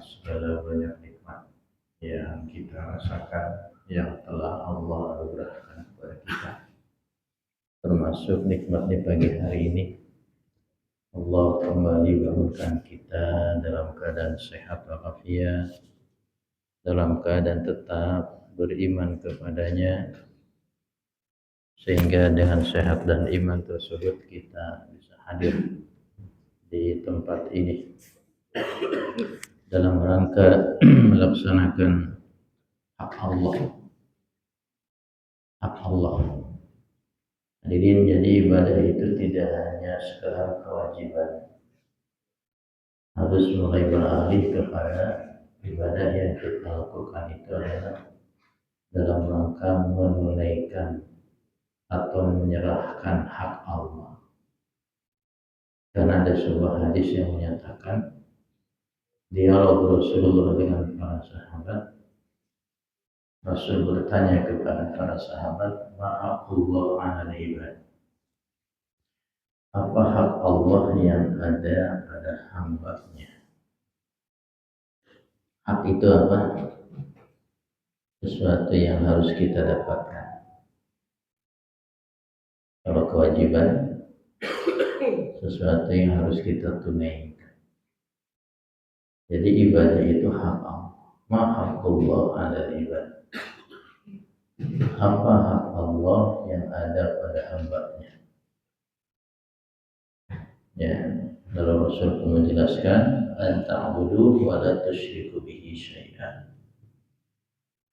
segala banyak nikmat yang kita rasakan yang telah Allah anugerahkan kepada kita, termasuk nikmat di pagi hari ini. Allah kembali bangunkan kita dalam keadaan sehat walafiat, dalam keadaan tetap beriman kepadanya, sehingga dengan sehat dan iman tersebut kita bisa hadir di tempat ini dalam rangka melaksanakan hak Allah. Hadirin, jadi ibadah itu tidak hanya sekedar kewajiban, harus mulai beralih kepada ibadah yang kita lakukan itu adalah dalam rangka menunaikan atau menyerahkan hak Allah. Karena ada sebuah hadis yang menyatakan dialog Rasulullah dengan para sahabat. Rasul bertanya kepada para sahabat, "Ma'akullah 'alal ibad?" Apa hak Allah yang ada pada hamba-Nya? Hak itu apa? Sesuatu yang harus kita dapatkan. Kalau kewajiban, sesuatu yang harus kita tunaikan. Jadi ibadah itu hak Allah. Ma'akullah 'alal ibad. Apa hak Allah yang ada pada hamba-Nya? Ya, lalu Rasul pun menjelaskan, "Anta'budu wa la tusyriku bihi syai'an."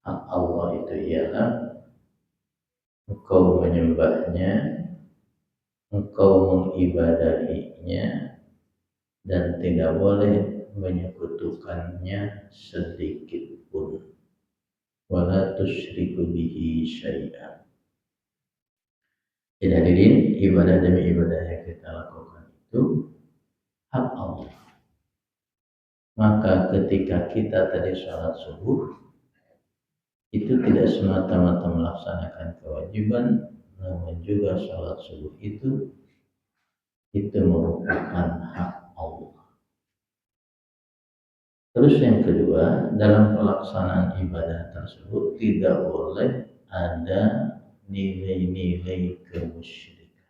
Hak Allah itu ialah engkau menyembahnya, engkau mengibadahinya, dan tidak boleh menyekutukannya sedikit pun. Wa la tusyriku bihi syai'an. Jadi hadirin, ibadah demi ibadah yang kita lakukan itu hak Allah. Maka ketika kita tadi sholat subuh, itu tidak semata-mata melaksanakan kewajiban, namun juga sholat subuh itu merupakan hak Allah. Terus yang kedua, dalam pelaksanaan ibadah tersebut tidak boleh ada nilai-nilai kemusyrikan,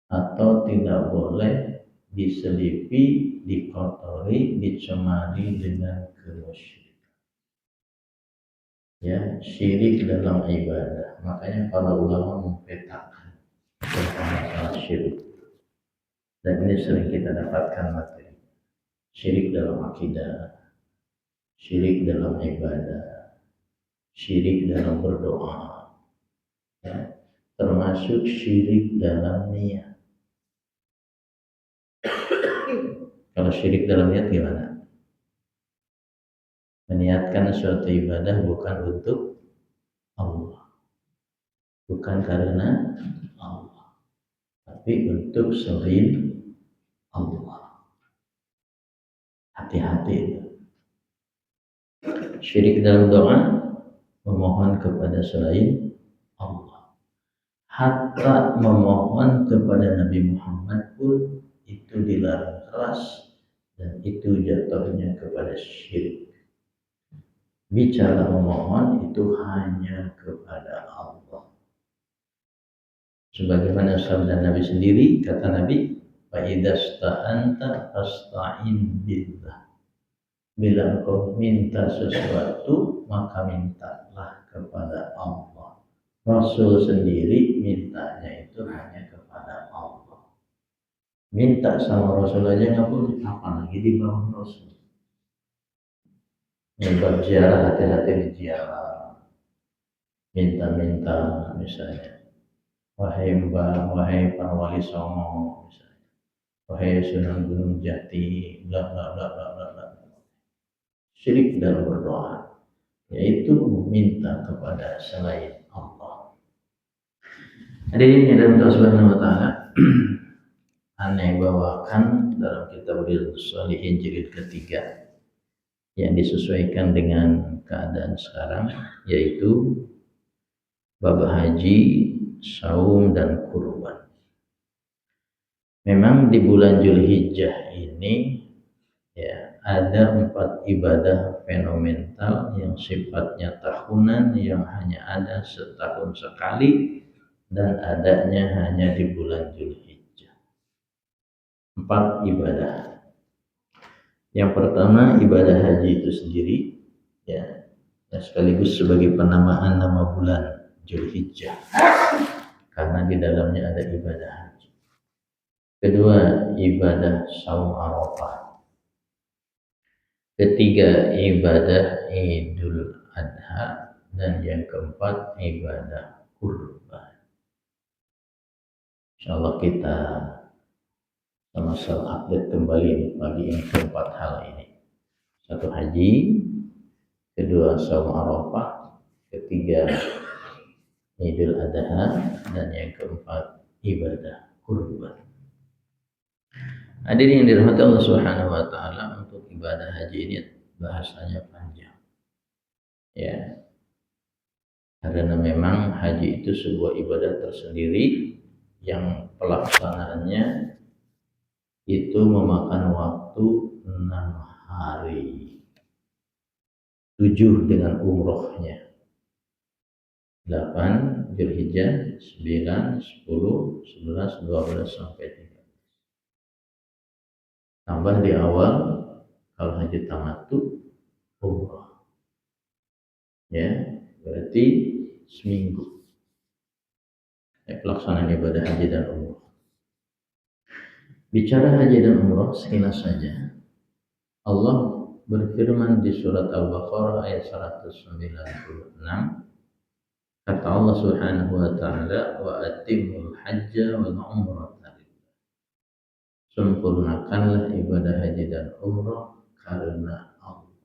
atau tidak boleh diselipi, dikotori, dicemari dengan kemusyrikan. Ya, syirik dalam ibadah. Makanya para ulama mempetakan tentang masalah syirik. Dan ini sering kita dapatkan materi. Syirik dalam akidah, syirik dalam ibadah, syirik dalam berdoa, ya, termasuk syirik dalam niat. Kalau syirik dalam niat gimana? Meniatkan suatu ibadah bukan untuk Allah, bukan karena Allah, tapi untuk selain Allah. Hati-hati itu. Syirik dalam doa, memohon kepada selain Allah. Hatta memohon kepada Nabi Muhammad pun itu dilarang keras, dan itu jatuhnya kepada syirik. Bicara memohon itu hanya kepada Allah. Sebagaimana sabda Nabi sendiri, kata Nabi, "Fa idasta'anta fasta'in billah." Bila engkau minta sesuatu, maka mintalah kepada Allah. Rasul sendiri mintanya itu hanya kepada Allah. Minta sama Rasul aja nggak boleh, apalagi di bawah Rasul. Minta ziarah, hati-hati di ziarah. Minta-minta misalnya, wahai Mbah, wahai Pak Wali Songo, misalnya, wahai Sunan Gunung Jati, bla bla bla bla bla bla. Syirik dalam berdoa, yaitu meminta kepada selain Allah. Hadirin yang dalam Allah Subhanahu wa taala, aneh bawakan dalam kitab Riyadhus Shalihin jilid ketiga yang disesuaikan dengan keadaan sekarang, yaitu bab haji, saum, dan kurban. Memang di bulan Zulhijjah ini ya ada 4 ibadah fenomenal yang sifatnya tahunan yang hanya ada setahun sekali dan adanya hanya di bulan Zulhijjah. 4 ibadah. Yang pertama ibadah haji itu sendiri, ya, sekaligus sebagai penamaan nama bulan Zulhijjah karena di dalamnya ada ibadah haji. Kedua, ibadah saum Arafah. Ketiga, ibadah Idul Adha. Dan yang keempat, ibadah kurban. Insyaallah kita sama-sama update kembali pagi ini keempat hal ini. Satu, haji. Kedua, saum Arafah. Ketiga, Idul Adha. Dan yang keempat, ibadah kurban. Hadirin yang dirahmati Allah Subhanahu wa taala, untuk ibadah haji ini bahasanya panjang. Ya. Karena memang haji itu sebuah ibadah tersendiri yang pelaksanaannya itu memakan waktu 6 hari. 7 dengan umrohnya. 8 Zulhijjah, 9, 10, 11, 12 sampai 13. Tambah di awal kalau haji tamattu umroh. Ya, berarti seminggu. Pelaksanaan ibadah haji dan umroh. Bicara haji dan umroh sekilas saja. Allah berfirman di surat Al-Baqarah ayat 196. Kata Allah Subhanahu wa taala, "Wa atimul hajja wal umrata." Sempurnakanlah ibadah haji dan umroh karena Allah.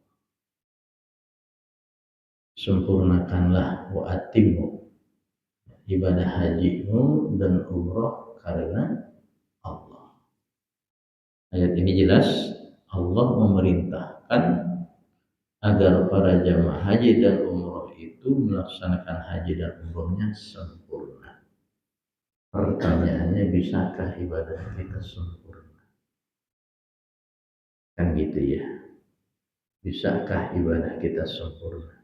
Sempurnakanlah wa atimu ibadah hajimu dan umroh karena Allah. Ayat ini jelas Allah memerintahkan agar para jamaah haji dan umroh itu melaksanakan haji dan umrohnya sempurna. Pertanyaannya, bisakah ibadah kita sempurna? Kan gitu ya. Bisakah ibadah kita sempurna?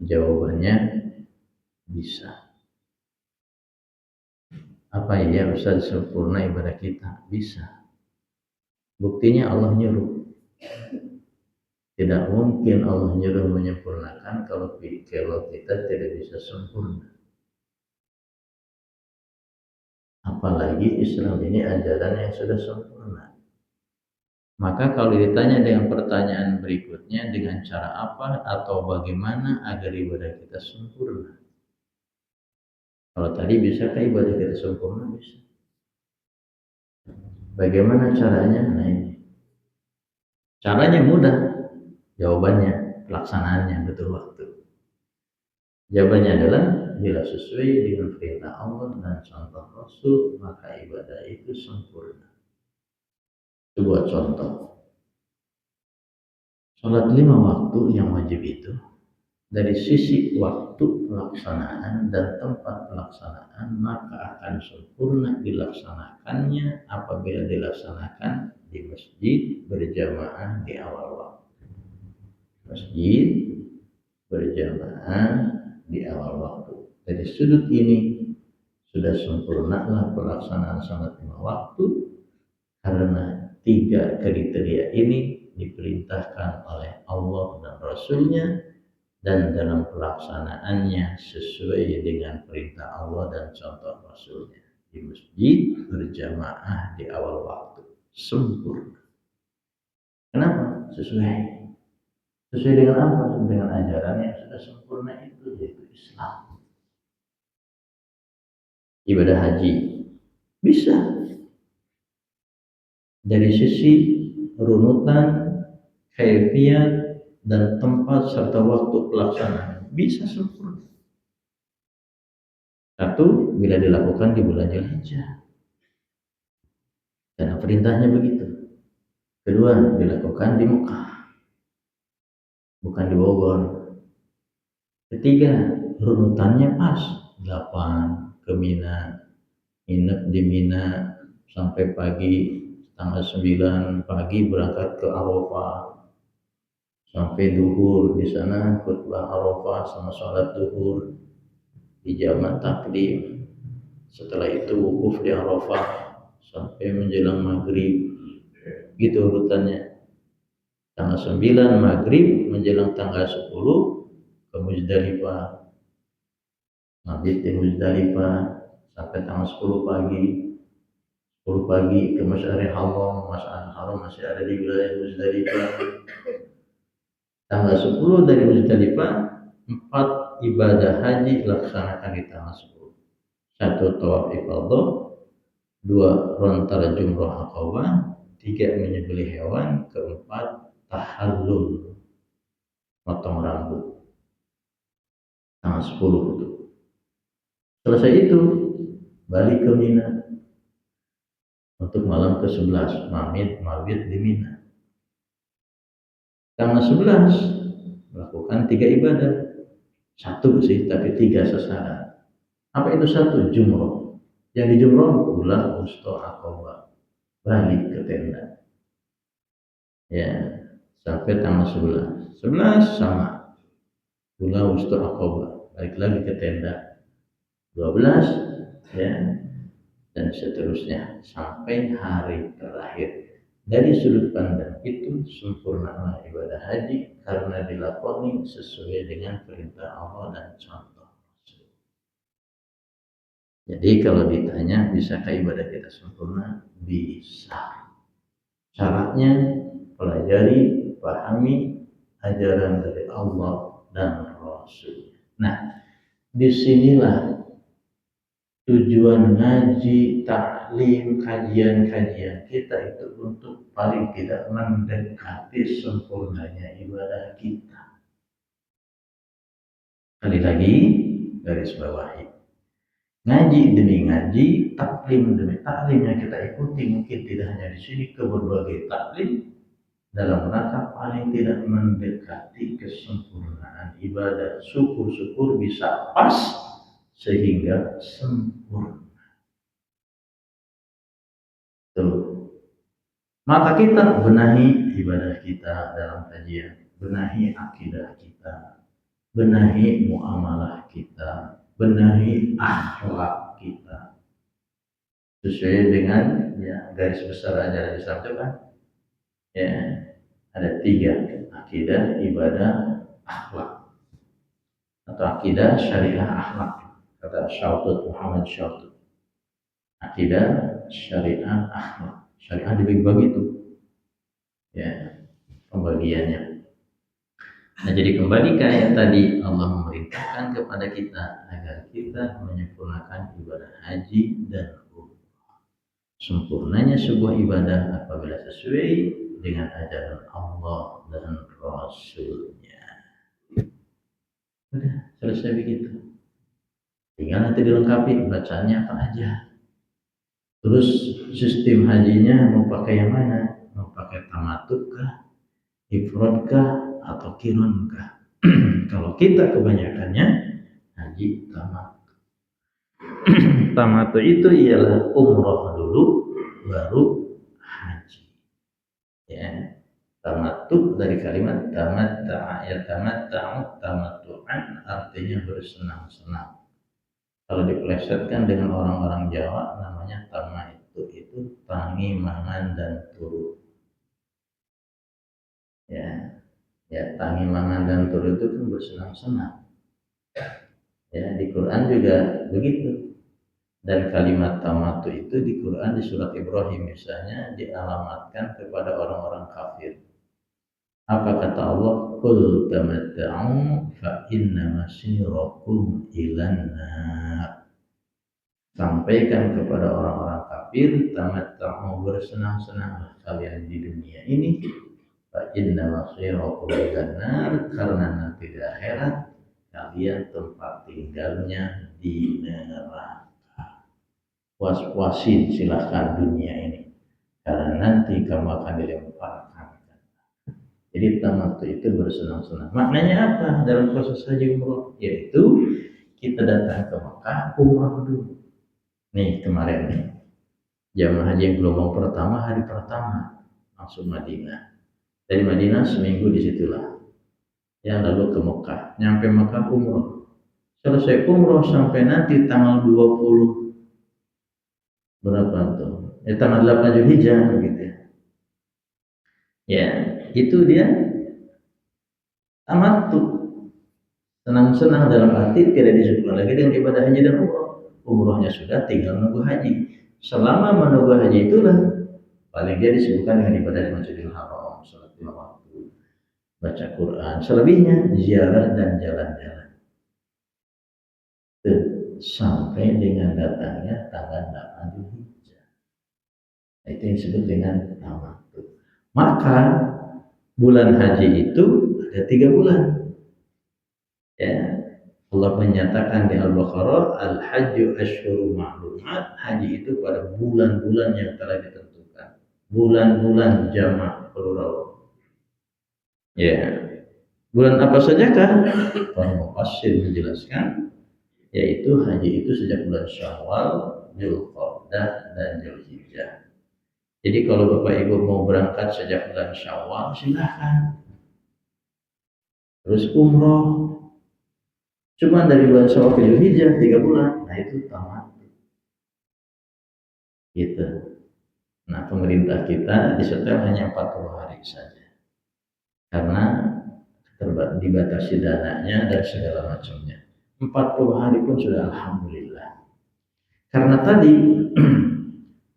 Jawabannya bisa. Apa ya Ustaz sempurna ibadah kita? Bisa. Buktinya Allah nyuruh. Tidak mungkin Allah nyuruh menyempurnakan kalau kita tidak bisa sempurna. Apalagi Islam ini ajaran yang sudah sempurna. Maka kalau ditanya dengan pertanyaan berikutnya, dengan cara apa atau bagaimana agar ibadah kita sempurna? Kalau tadi bisakah ibadah kita sempurna? Bisa. Bagaimana caranya? Nah ini. Caranya mudah. Jawabannya, pelaksanaannya betul waktu. Jawabannya adalah bila sesuai dengan perintah Allah dan contoh Rasul, maka ibadah itu sempurna. Sebuah contoh. Salat 5 waktu yang wajib itu, dari sisi waktu pelaksanaan dan tempat pelaksanaan, maka akan sempurna dilaksanakannya apabila dilaksanakan di masjid berjamaah di awal waktu. Masjid berjamaah di awal waktu. Dari sudut ini sudah sempurnalah pelaksanaan salat 5 waktu karena 3 kriteria ini diperintahkan oleh Allah dan Rasulnya, dan dalam pelaksanaannya sesuai dengan perintah Allah dan contoh Rasulnya. Di masjid berjamaah di awal waktu sempurna. Kenapa? Sesuai dengan apa? Dengan ajaran yang sudah sempurna itu, yaitu Islam. Ibadah haji bisa dari sisi runutan, kaifiyat, dan tempat serta waktu pelaksanaan bisa sempurna. Satu, bila dilakukan di bulan Zulhijjah karena perintahnya begitu. Kedua, dilakukan di Mekah, bukan di Bogor. Ketiga, runutannya pas, 8 ke Mina, nginep di Mina sampai pagi, tanggal 9 pagi berangkat ke Arafah sampai duhur di sana khutbah Arafah sama sholat duhur di zaman takdim. Setelah itu wukuf di Arafah sampai menjelang maghrib, gitu urutannya. Tanggal 9 maghrib menjelang tanggal 10 ke Muzdalifah, mabit di Muzdalifah sampai tanggal 10 pagi. 10 pagi ke Masyaril Haram, Masyaril Haram masih ada di wilayah Muzdalifah. Tanggal 10 dari Muzdalifah, 4 ibadah haji laksanakan di tanggal 10. 1 tawaf ifadah, 2 lontar jumrah aqabah, 3 menyembelih hewan, keempat tahallul, potong rambut. Tanggal 10 itu. Selesai itu balik ke Mina untuk malam ke-11, mabit di Mina. Tanggal 11 melakukan 3 ibadah. 1 sih, tapi 3 sasaran. Apa itu 1? Jumroh. Yang di jumroh ulah wusta aqabah, balik ke tenda. Ya, sampai tanggal 11. 11 sama. Ulah wusta aqabah, balik lagi ke tenda. 12 ya, dan seterusnya sampai hari terakhir. Dari sudut pandang itu sempurnalah ibadah haji karena dilakoni sesuai dengan perintah Allah dan contoh Rasul. Jadi kalau ditanya bisakah ibadah kita sempurna? Bisa. Syaratnya pelajari, pahami ajaran dari Allah dan Rasul. Nah, disinilah tujuan ngaji, taklim, kajian-kajian kita itu untuk paling tidak mendekati sempurnanya ibadah kita. Sekali lagi, garis bawahi. Ngaji demi ngaji, taklim demi taklim yang kita ikuti mungkin tidak hanya di sini ke berbagai taklim dalam rangka paling tidak mendekati kesempurnaan ibadah. Syukur-syukur bisa pas sehingga sempurna. Tuh. Maka kita benahi ibadah kita dalam kajian, benahi akidah kita, benahi muamalah kita, benahi akhlak kita. Sesuai dengan ya garis besar ajaran Islam itu kan ya ada 3, akidah, ibadah, akhlak. Atau akidah, syariah, akhlak. Kata Syautut Muhammad Syautut. Akidah, syariah, akhlak. Syariah dibagi-bagi itu. Ya, pembagiannya. Nah, jadi kembali ke ayat tadi, Allah memerintahkan kepada kita agar kita menyempurnakan ibadah haji dan umrah. Sempurnanya sebuah ibadah apabila sesuai dengan ajaran Allah dan Rasul-Nya. Udah, selesai begitu. Tinggal nanti dilengkapi bacaannya apa aja. Terus sistem hajinya mau pakai yang mana? Mau pakai tamattu kah, ifrad kah, atau qiran kah? Kalau kita kebanyakannya haji tamattu. Tamattu itu ialah umroh dulu baru haji. Ya, tamattu dari kalimat tamatta'a, ya tamatta'u tamattu'an artinya bersenang-senang. Kalau dipelesetkan dengan orang-orang Jawa namanya tamattu itu tangi, mangan dan turu. Ya, ya tangi, mangan dan turu itu kan bersenang-senang. Ya, di Quran juga begitu. Dan kalimat tamattu itu di Quran di surat Ibrahim misalnya dialamatkan kepada orang-orang kafir. Apa kata Allah? Qul tamatta'u fa inna masirakum ilan nar. Sampaikan kepada orang-orang kafir, tamatta'u, bersenang-senanglah kalian di dunia ini. Fa inna masirakum ilan nar, karena nanti di akhirat kalian tempat tinggalnya di neraka. Puas-puasin silahkan dunia ini, karena nanti kamu akan dilemparkan. Jadi tamattu itu bersenang-senang. Maknanya apa dalam proses haji umroh? Yaitu kita datang ke Mekah umroh dulu. Nih kemarin nih Jamaah haji yang gelombang pertama hari pertama langsung Madinah. Dari Madinah seminggu disitulah. Ya lalu ke Mekah. Nyampe Mekah umroh. Selesai umroh sampai nanti tanggal 20 berapa tuh? Ya tanggal 8 Zulhijjah gitu ya. Ya, itu dia tamat tuh. Senang-senang dalam arti tidak disebutkan lagi dengan ibadah haji dan umroh. Umrohnya sudah, tinggal menunggu haji. Selama menunggu haji itulah paling dia disebutkan dengan ibadah di Masjidil Haram, sholat lima waktu, baca Quran. Selebihnya ziarah dan jalan-jalan. Sampai dengan datangnya tanggal 8 Zulhijjah. Itu yang disebut dengan tamat. Maka bulan haji itu ada 3 bulan. Ya, Allah menyatakan di Al-Baqarah, Al-Hajju Ashhurun Ma'lumat, haji itu pada bulan-bulan yang telah ditentukan. Bulan-bulan jamak plural. Ya. Bulan apa sajakah? Para mufassir menjelaskan, yaitu haji itu sejak bulan Syawal, Dzulqa'dah dan Dzulhijjah. Jadi kalau Bapak Ibu mau berangkat sejak bulan Syawal, silahkan. Terus umroh. Cuma dari bulan Syawal ke Dzulhijjah 3 bulan. Nah itu tamat. Gitu. Nah pemerintah kita disetel hanya 40 hari saja. Karena dibatasi dananya dan segala macamnya. 40 hari pun sudah alhamdulillah. Karena tadi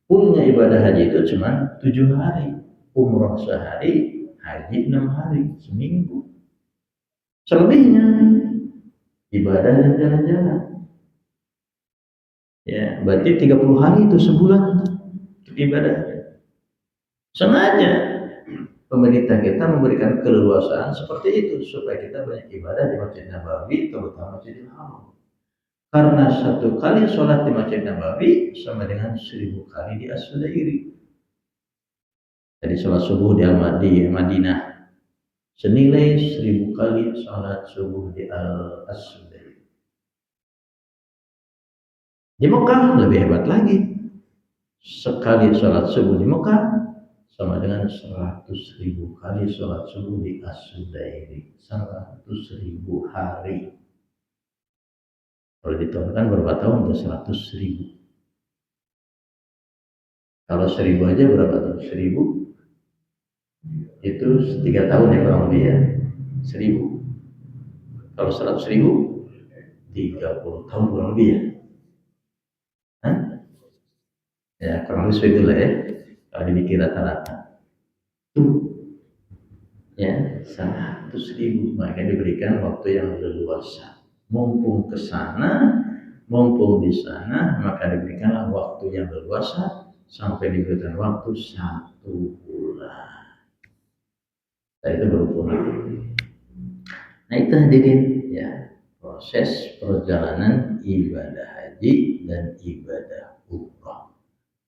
punya ibadah haji itu cuma 7 hari. Umroh sehari, haji 6 hari, seminggu. Selebihnya ibadah dan jalan-jalan. Ya, berarti 30 hari itu sebulan untuk ibadah. Sengaja pemerintah kita memberikan keleluasaan seperti itu supaya kita banyak ibadah di Masjid Nabawi, terutama Masjidil Haram. Karena 1 kali sholat di Masjid Nabawi sama dengan 1000 kali di As-Sudairi. Jadi sholat subuh di Madinah senilai 1000 kali sholat subuh di As-Sudairi. Di Mekah lebih hebat lagi. Sekali sholat subuh di Mekah sama dengan 100.000 kali sholat subuh di As-Sudairi. 100.000 hari. Kalau ditahunkan berapa tahun tuh 100.000? Kalau 1000 aja berapa tuh? 1000 itu 3 tahun ya kurang lebih ya. 1000. Kalau 100.000 30 tahun kurang lebih ya. Hah? Ya kurang lebih segitu lah ya. Kalau dibikin rata-rata. Tuh ya 100.000 maka diberikan waktu yang leluasa. Mumpung ke sana, mumpung di sana, maka diberikanlah waktu yang leluasa sampai diberikan waktu 1 bulan. Nah itu baru pulang. Nah itu hadirin ya, proses perjalanan ibadah haji dan ibadah umrah.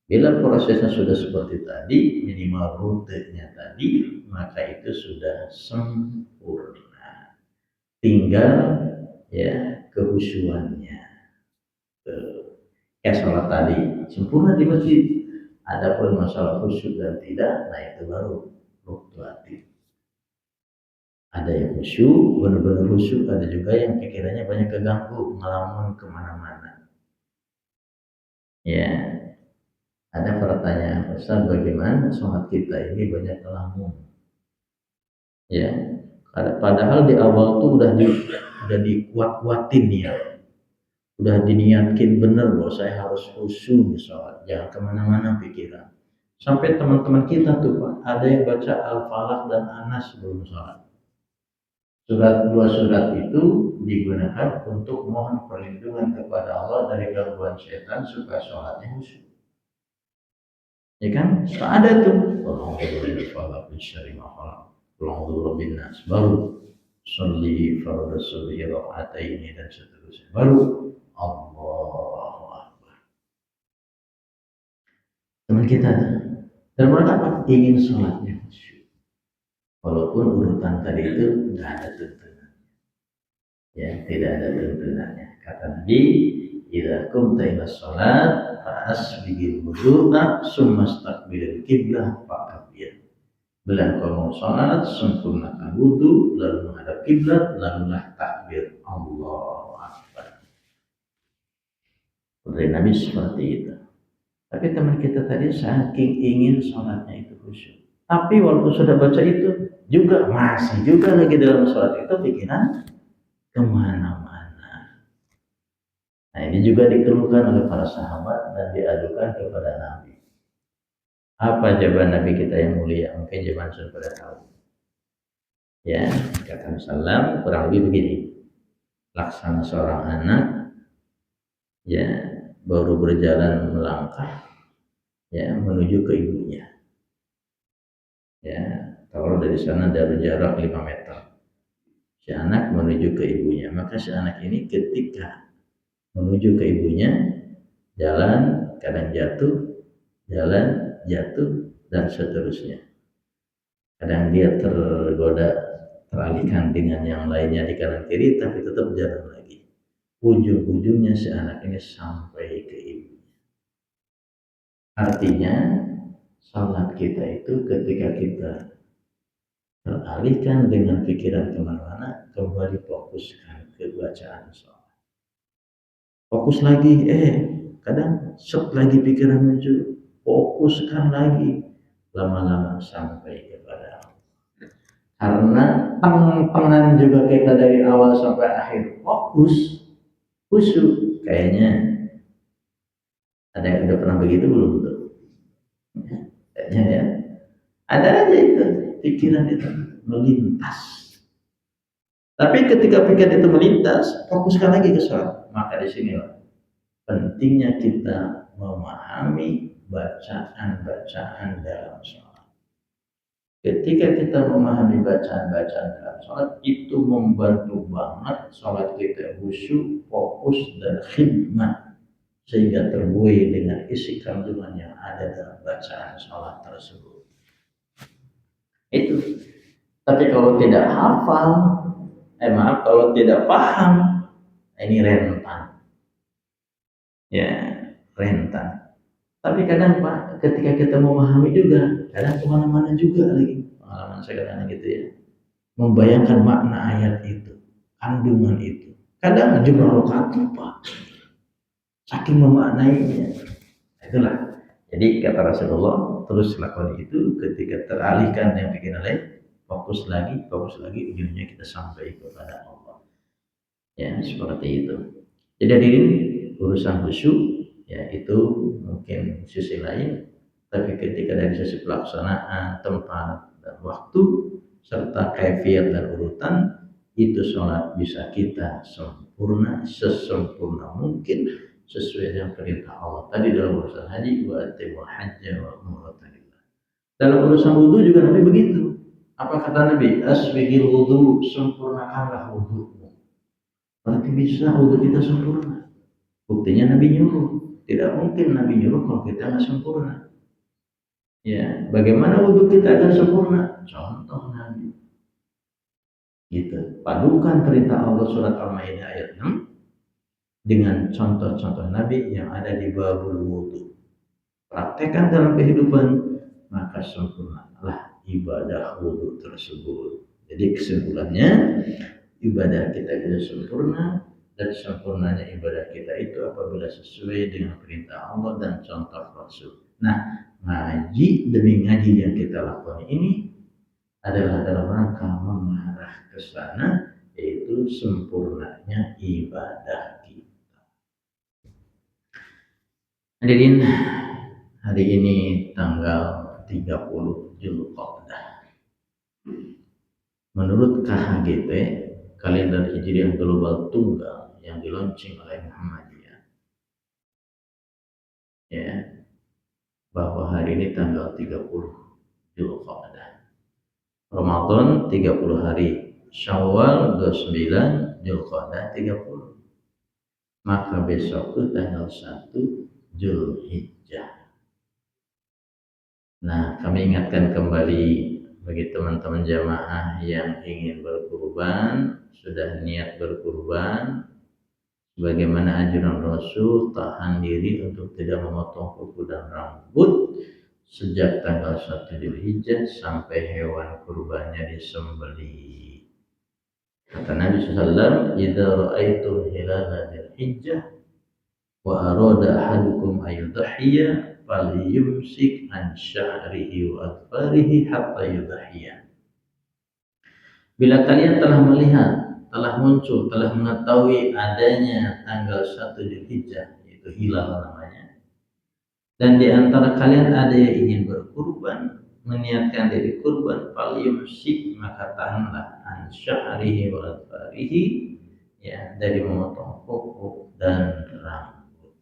Bila prosesnya sudah seperti tadi, minimal rutenya tadi, maka itu sudah sempurna. Tinggal ya kehusuannya. Kayak sholat tadi, sempurna di masjid. Adapun masalah khusyuk dan tidak, nah itu baru fluktuatif. Ada yang khusyuk, benar-benar khusyuk, ada juga yang pikirannya banyak keganggu, ngelamun kemana-mana. Ya, ada pertanyaan, Ustaz, bagaimana sholat kita ini banyak ngelamun? Ya, padahal di awal tuh udah dikuat-kuatin ya, udah diniatkin bener bahwa saya harus khusyuk di sholat, jangan kemana-mana pikiran. Sampai teman-teman kita tuh Pak, ada yang baca Al-Falaq dan Anas sebelum sholat. Dua surat itu digunakan untuk mohon perlindungan kepada Allah dari gangguan setan supaya sholatnya khusyuk. Ya kan? Ada tuh. Baru sholli fardhu subhi raka'ataini dan seterusnya. Baru Allahu Akbar. Teman kita dan mereka apa? Ingin sholatnya khusyuk. Walaupun urutan tadi itu tidak ada tuntunan. Ya, tidak ada tuntunannya. Kata Nabi, idza qumta ila shalat fa asbighil wudu'a summa istaqbilil qiblah fakabbir. Bila engkau mau salat, sempurnakan wudu, lalu menghadap kiblat, lalulah takbir Allahu Akbar. Dari Nabi seperti itu. Tapi teman kita tadi saking ingin salatnya itu khusyuk. Tapi walaupun sudah baca itu, juga masih juga lagi dalam salat itu pikiran kemana-mana. Nah ini juga dikeluhkan oleh para sahabat dan diadukan kepada Nabi. Apa jawaban Nabi kita yang mulia? Mungkin jawaban sudah pada tahu. Ya, kata Salam kurang lebih begini. Laksana seorang anak, ya baru berjalan melangkah, ya menuju ke ibunya. Ya, kalau dari sana dari jarak 5 meter. Si anak menuju ke ibunya, maka si anak ini ketika menuju ke ibunya, jalan kadang jatuh, dan seterusnya. Kadang dia tergoda, teralihkan dengan yang lainnya di kanan kiri, tapi tetap jalan lagi. Ujung-ujungnya si anak ini sampai ke ibunya. Artinya, salat kita itu ketika kita teralihkan dengan pikiran kemana-mana, kembali fokuskan ke bacaan salat. Fokus lagi, kadang lagi pikiran muncul, fokuskan lagi, lama-lama sampai kepada Allah. Karena pengen juga kita dari awal sampai akhir fokus, khusyuk. Kayaknya ada yang udah pernah begitu belum tuh? Kayaknya ya, ada aja itu pikiran itu melintas. Tapi ketika pikiran itu melintas, fokuskan lagi ke sholat. Maka di sinilah pentingnya kita memahami bacaan-bacaan dalam sholat. Ketika kita memahami bacaan-bacaan dalam sholat, itu membantu banget sholat kita khusyuk, fokus, dan khidmat, sehingga terbuai dengan isi kandungan yang ada dalam bacaan sholat tersebut. Itu. Tapi kalau tidak hafal, kalau tidak paham, ini rentan. Ya, rentan. Tapi kadang Pak, ketika kita memahami juga, kadang kemana-mana juga lagi. Pengalaman saya kadang gitu ya. Membayangkan makna ayat itu, kandungan itu. Kadang jumlah rakaat lupa. Saking memaknainya. Itulah. Jadi kata Rasulullah, terus lakukan itu ketika teralihkan yang pikiran lain, fokus lagi, ujungnya kita sampai kepada Allah. Ya, seperti itu. Jadi hadirin, urusan khusyuk, ya itu mungkin sisi lain, tapi ketika dari sisi pelaksanaan, tempat, dan waktu, serta kaifiat dan urutan, itu sholat bisa kita sempurna, sesempurna mungkin, sesuai dengan perintah Allah. Tadi dalam urusan haji, wa atimul hajja wa umrata lillah. Dalam urusan wudu juga Nabi begitu. Apa kata Nabi? Asbighil wudu, sempurnakanlah wudumu. Berarti bisa wudu kita sempurna. Buktinya Nabi nyuruh. Tidak mungkin Nabi nyuruh kalau kita nggak sempurna. Ya, bagaimana wudu kita akan sempurna? Contoh Nabi. Gitu. Padukan perintah Allah surat Al-Maidah ayat 6 dengan contoh-contoh Nabi yang ada di babul wudu. Praktekkan dalam kehidupan, maka sempurnalah ibadah wudu tersebut. Jadi kesimpulannya, ibadah kita itu sempurna, dan sempurnanya ibadah kita itu apabila sesuai dengan perintah Allah dan contoh Rasul. Nah, ngaji demi ngaji yang kita lakukan ini adalah dalam rangka mengarah ke sana, yaitu sempurnanya ibadah kita. Hadirin, hari ini tanggal 30 Zulqa'dah. Menurut KHGT, kalender Hijriah Global Tunggal yang dilaunching oleh Muhammadiyah, ya, bahwa hari ini tanggal 30 Zulqa'dah. Ramadan 30 hari, Syawal 29, Zulqa'dah 30. Maka besok itu tanggal 1 Zulhijjah. Nah, kami ingatkan kembali bagi teman-teman jamaah yang ingin berkurban, sudah niat berkurban, Sebagaimana anjuran Rasul, tahan diri untuk tidak memotong kuku dan rambut sejak tanggal 1 Dzulhijjah sampai hewan kurbannya disembelih. Kata Nabi SAW, "Idza ra'aitum hilala Dzulhijjah wa arada ahadukum ayyudhhiya falyumsik an sya'rihi wa adfarihi hatta yudhhiya." Bila kalian telah melihat, telah muncul, telah mengetahui adanya tanggal 1 Dzulhijjah, yaitu hilal namanya, dan di antara kalian ada yang ingin berkurban, meniatkan diri kurban, falyumsik, maka tahanlah, an sya'rihi wa adfarihi, ya, dari memotong kuku dan rambut.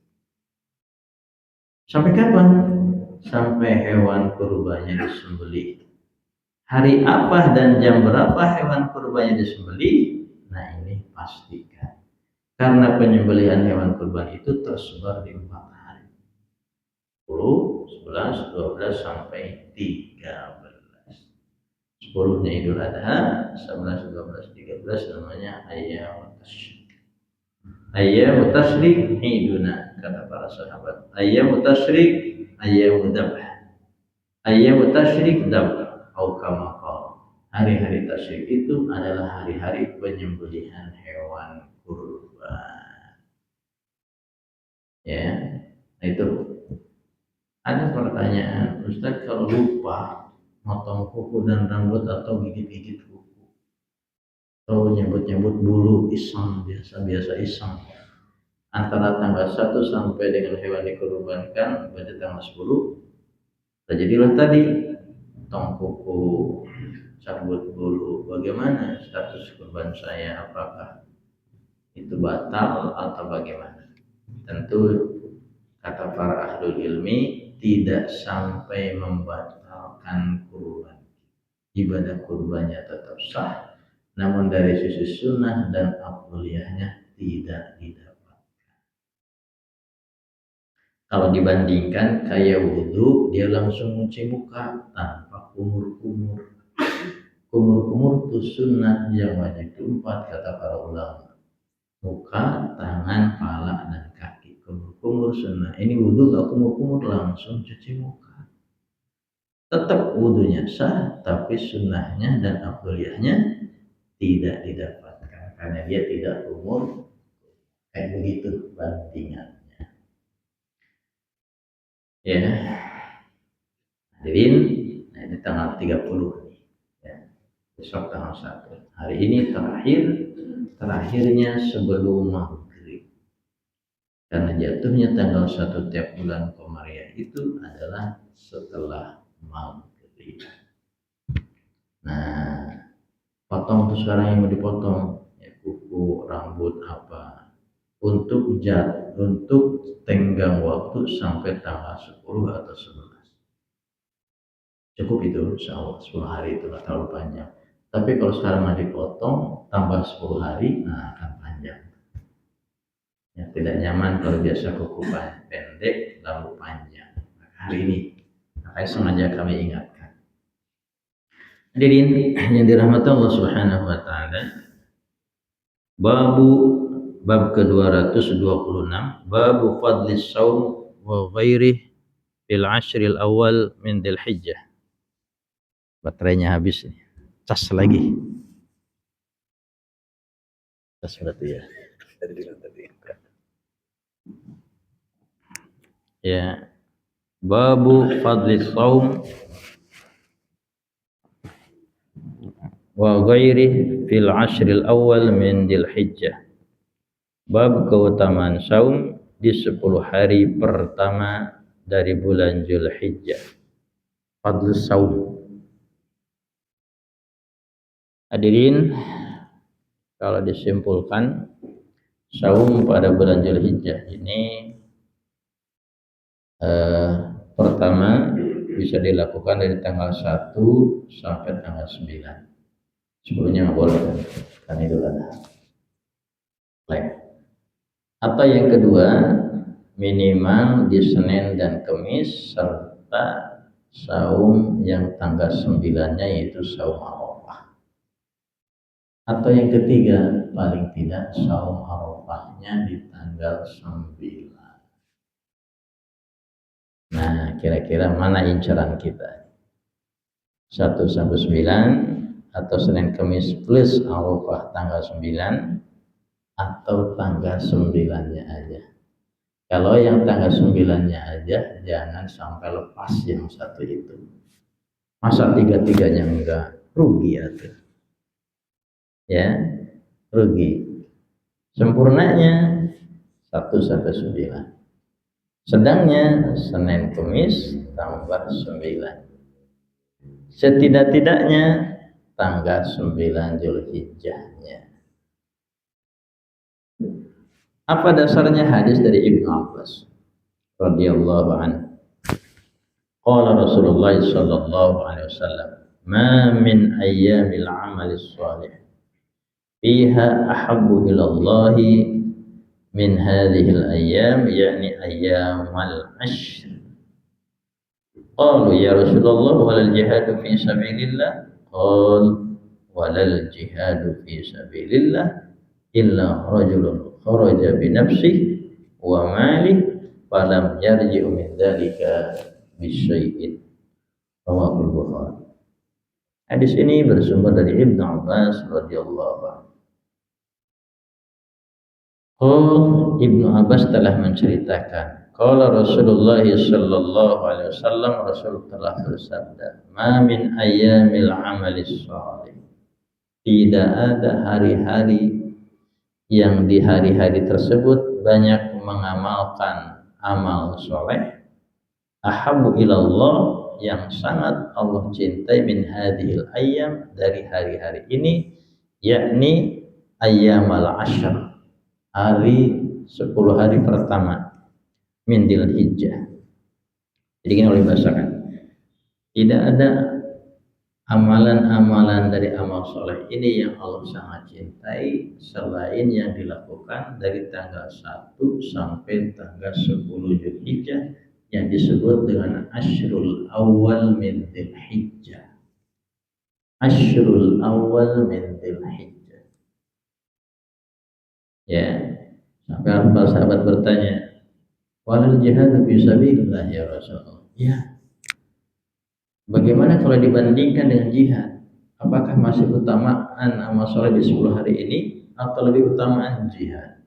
Sampai kapan? Sampai hewan kurbannya disembelih. Hari apa dan jam berapa hewan kurbannya disembelih? Nah, ini pastikan. Karena penyembelihan hewan kurban itu tersebar di 4 hari. 10, 11, 12 sampai 13. 10-nya Idul Adha, 11, 12, 13 namanya Ayyamut Tasyrik. Ayyamut Tasyrik iduna, kata para sahabat. Ayyamut Tasyrik, ayyamud dzabh. Ayyamut Tasyrik dzabh. Atau kama qala, hari-hari tasyrik itu adalah hari-hari penyembelihan hewan kurban. Ya, itu. Ada pertanyaan, Ustaz, kalau lupa motong kuku dan rambut atau gigit-gigit kuku, atau nyebut-nyebut bulu, iseng, biasa-biasa iseng, antara tanggal 1 sampai dengan hewan dikurbankan pada tanggal 10, terjadilah tadi potong kuku, cabut bulu. Bagaimana status kurban saya? Apakah itu batal atau bagaimana? Tentu kata para ahlul ilmi, tidak sampai membatalkan kurban. Ibadah kurbannya tetap sah, namun dari sisi sunnah dan afdholiyahnya tidak didapat. Kalau dibandingkan kayak wudhu, dia langsung mencuci muka tanpa kumur-kumur. Kumur-kumur itu sunnah, yang wajib itu 4 kata para ulama. Muka, tangan, pala, dan kaki. Kumur-kumur sunnah. Ini wudhu gak kumur-kumur, langsung cuci muka. Tetap wudhunya sah, tapi sunnahnya dan afdholiyahnya tidak didapatkan karena dia tidak kumur. Kayak begitu bandingannya. Ya, hadirin, nah ini tanggal 30 nih. Ya. Besok tanggal 1. Hari ini terakhirnya sebelum maghrib. Karena jatuhnya tanggal 1 tiap bulan Komariah itu adalah setelah maghrib. Nah, potong tuh sekarang yang mau dipotong, ya, kuku, rambut, apa, untuk tenggang waktu sampai tanggal 10 atau 11. Cukup itu, insya Allah 10 hari itu nggak terlalu panjang. Tapi kalau sekarang mau dipotong tambah 10 hari, nah akan panjang. Ya, tidak nyaman kalau biasa kuku pendek lalu panjang. Nah, hari ini makanya sengaja kami ingatkan. Hadirin yang dirahmati Allah Subhanahu wa taala. Bab ke-226, babu fadli shaum wa ghairi fil ashril awal min Dzulhijjah. Baterainya habis nih. Cas lagi. Cas berarti ya. Ya. Babu fadli shaum wa ghairi fil ashril awal min Dzulhijjah. Bab keutamaan saum di 10 hari pertama dari bulan Dzulhijjah. Fadlus saum. Hadirin, kalau disimpulkan, saum pada bulan Dzulhijjah ini pertama bisa dilakukan dari tanggal 1 sampai tanggal 9. Sebelumnya nggak boleh kan itu ada. Atau yang kedua, minimal di Senin dan Kamis serta saum yang tanggal 9-nya yaitu saum Arafah. Atau yang ketiga, paling tidak saum Arafahnya di tanggal 9. Nah, kira-kira mana incaran kita? 1 sampai 9 atau Senin Kamis plus Arafah tanggal 9 atau tanggal 9-nya aja. Kalau yang tanggal 9-nya aja, jangan sampai lepas yang satu itu. Masa tiga-tiganya enggak? Rugi ya tuh. Ya, rugi. Sempurnanya 1 sampai 9. Sedangnya Senin Kamis tambah 9. Setidak-tidaknya tanggal 9 Zulhijjahnya. Apa dasarnya? Hadis dari Ibnu Abbas radhiyallahu anhu. Qala Rasulullah sallallahu alaihi wasallam, "Ma min ayyamil 'amalis shalih fiha ahabbu ila Allah min hadhil ayyam, yakni ayyamal ashr." Qalu ya Rasulullah walal jihadu fi sabilillah? Qala walal jihadu fi sabilillah illa rajulun kharaja bi nafsihi wa malihi falam yarji'u min dzalika bi syai'in. Rawahul Bukhari. Hadis ini bersumber dari Ibnu Abbas radhiyallahu anhu. Ibnu Abbas telah menceritakan, qala Rasulullah sallallahu alaihi wasallam, Rasul telah bersabda, "Ma min ayyamil amalis shalih." Tidak ada hari-hari yang di hari-hari tersebut banyak mengamalkan amal soleh, ahabbu ilallah, yang sangat Allah cintai, min hadhil ayyam, dari hari-hari ini, yakni ayyamal ashr, hari 10 hari pertama min Dzulhijjah. Jadi gini oleh bahasakan, tidak ada amalan-amalan dari amal soleh ini yang Allah sangat cintai selain yang dilakukan dari tanggal 1 sampai tanggal 10 Dzulhijjah yang disebut dengan Ashrul Awal min Dzulhijjah. Ashrul Awal min Dzulhijjah. Ya, sampai para sahabat bertanya, "Walal jihadu fi sabilillah ya Rasulullah?" Ya. Bagaimana kalau dibandingkan dengan jihad? Apakah masih utamaan amal soleh di 10 hari ini atau lebih utamaan jihad?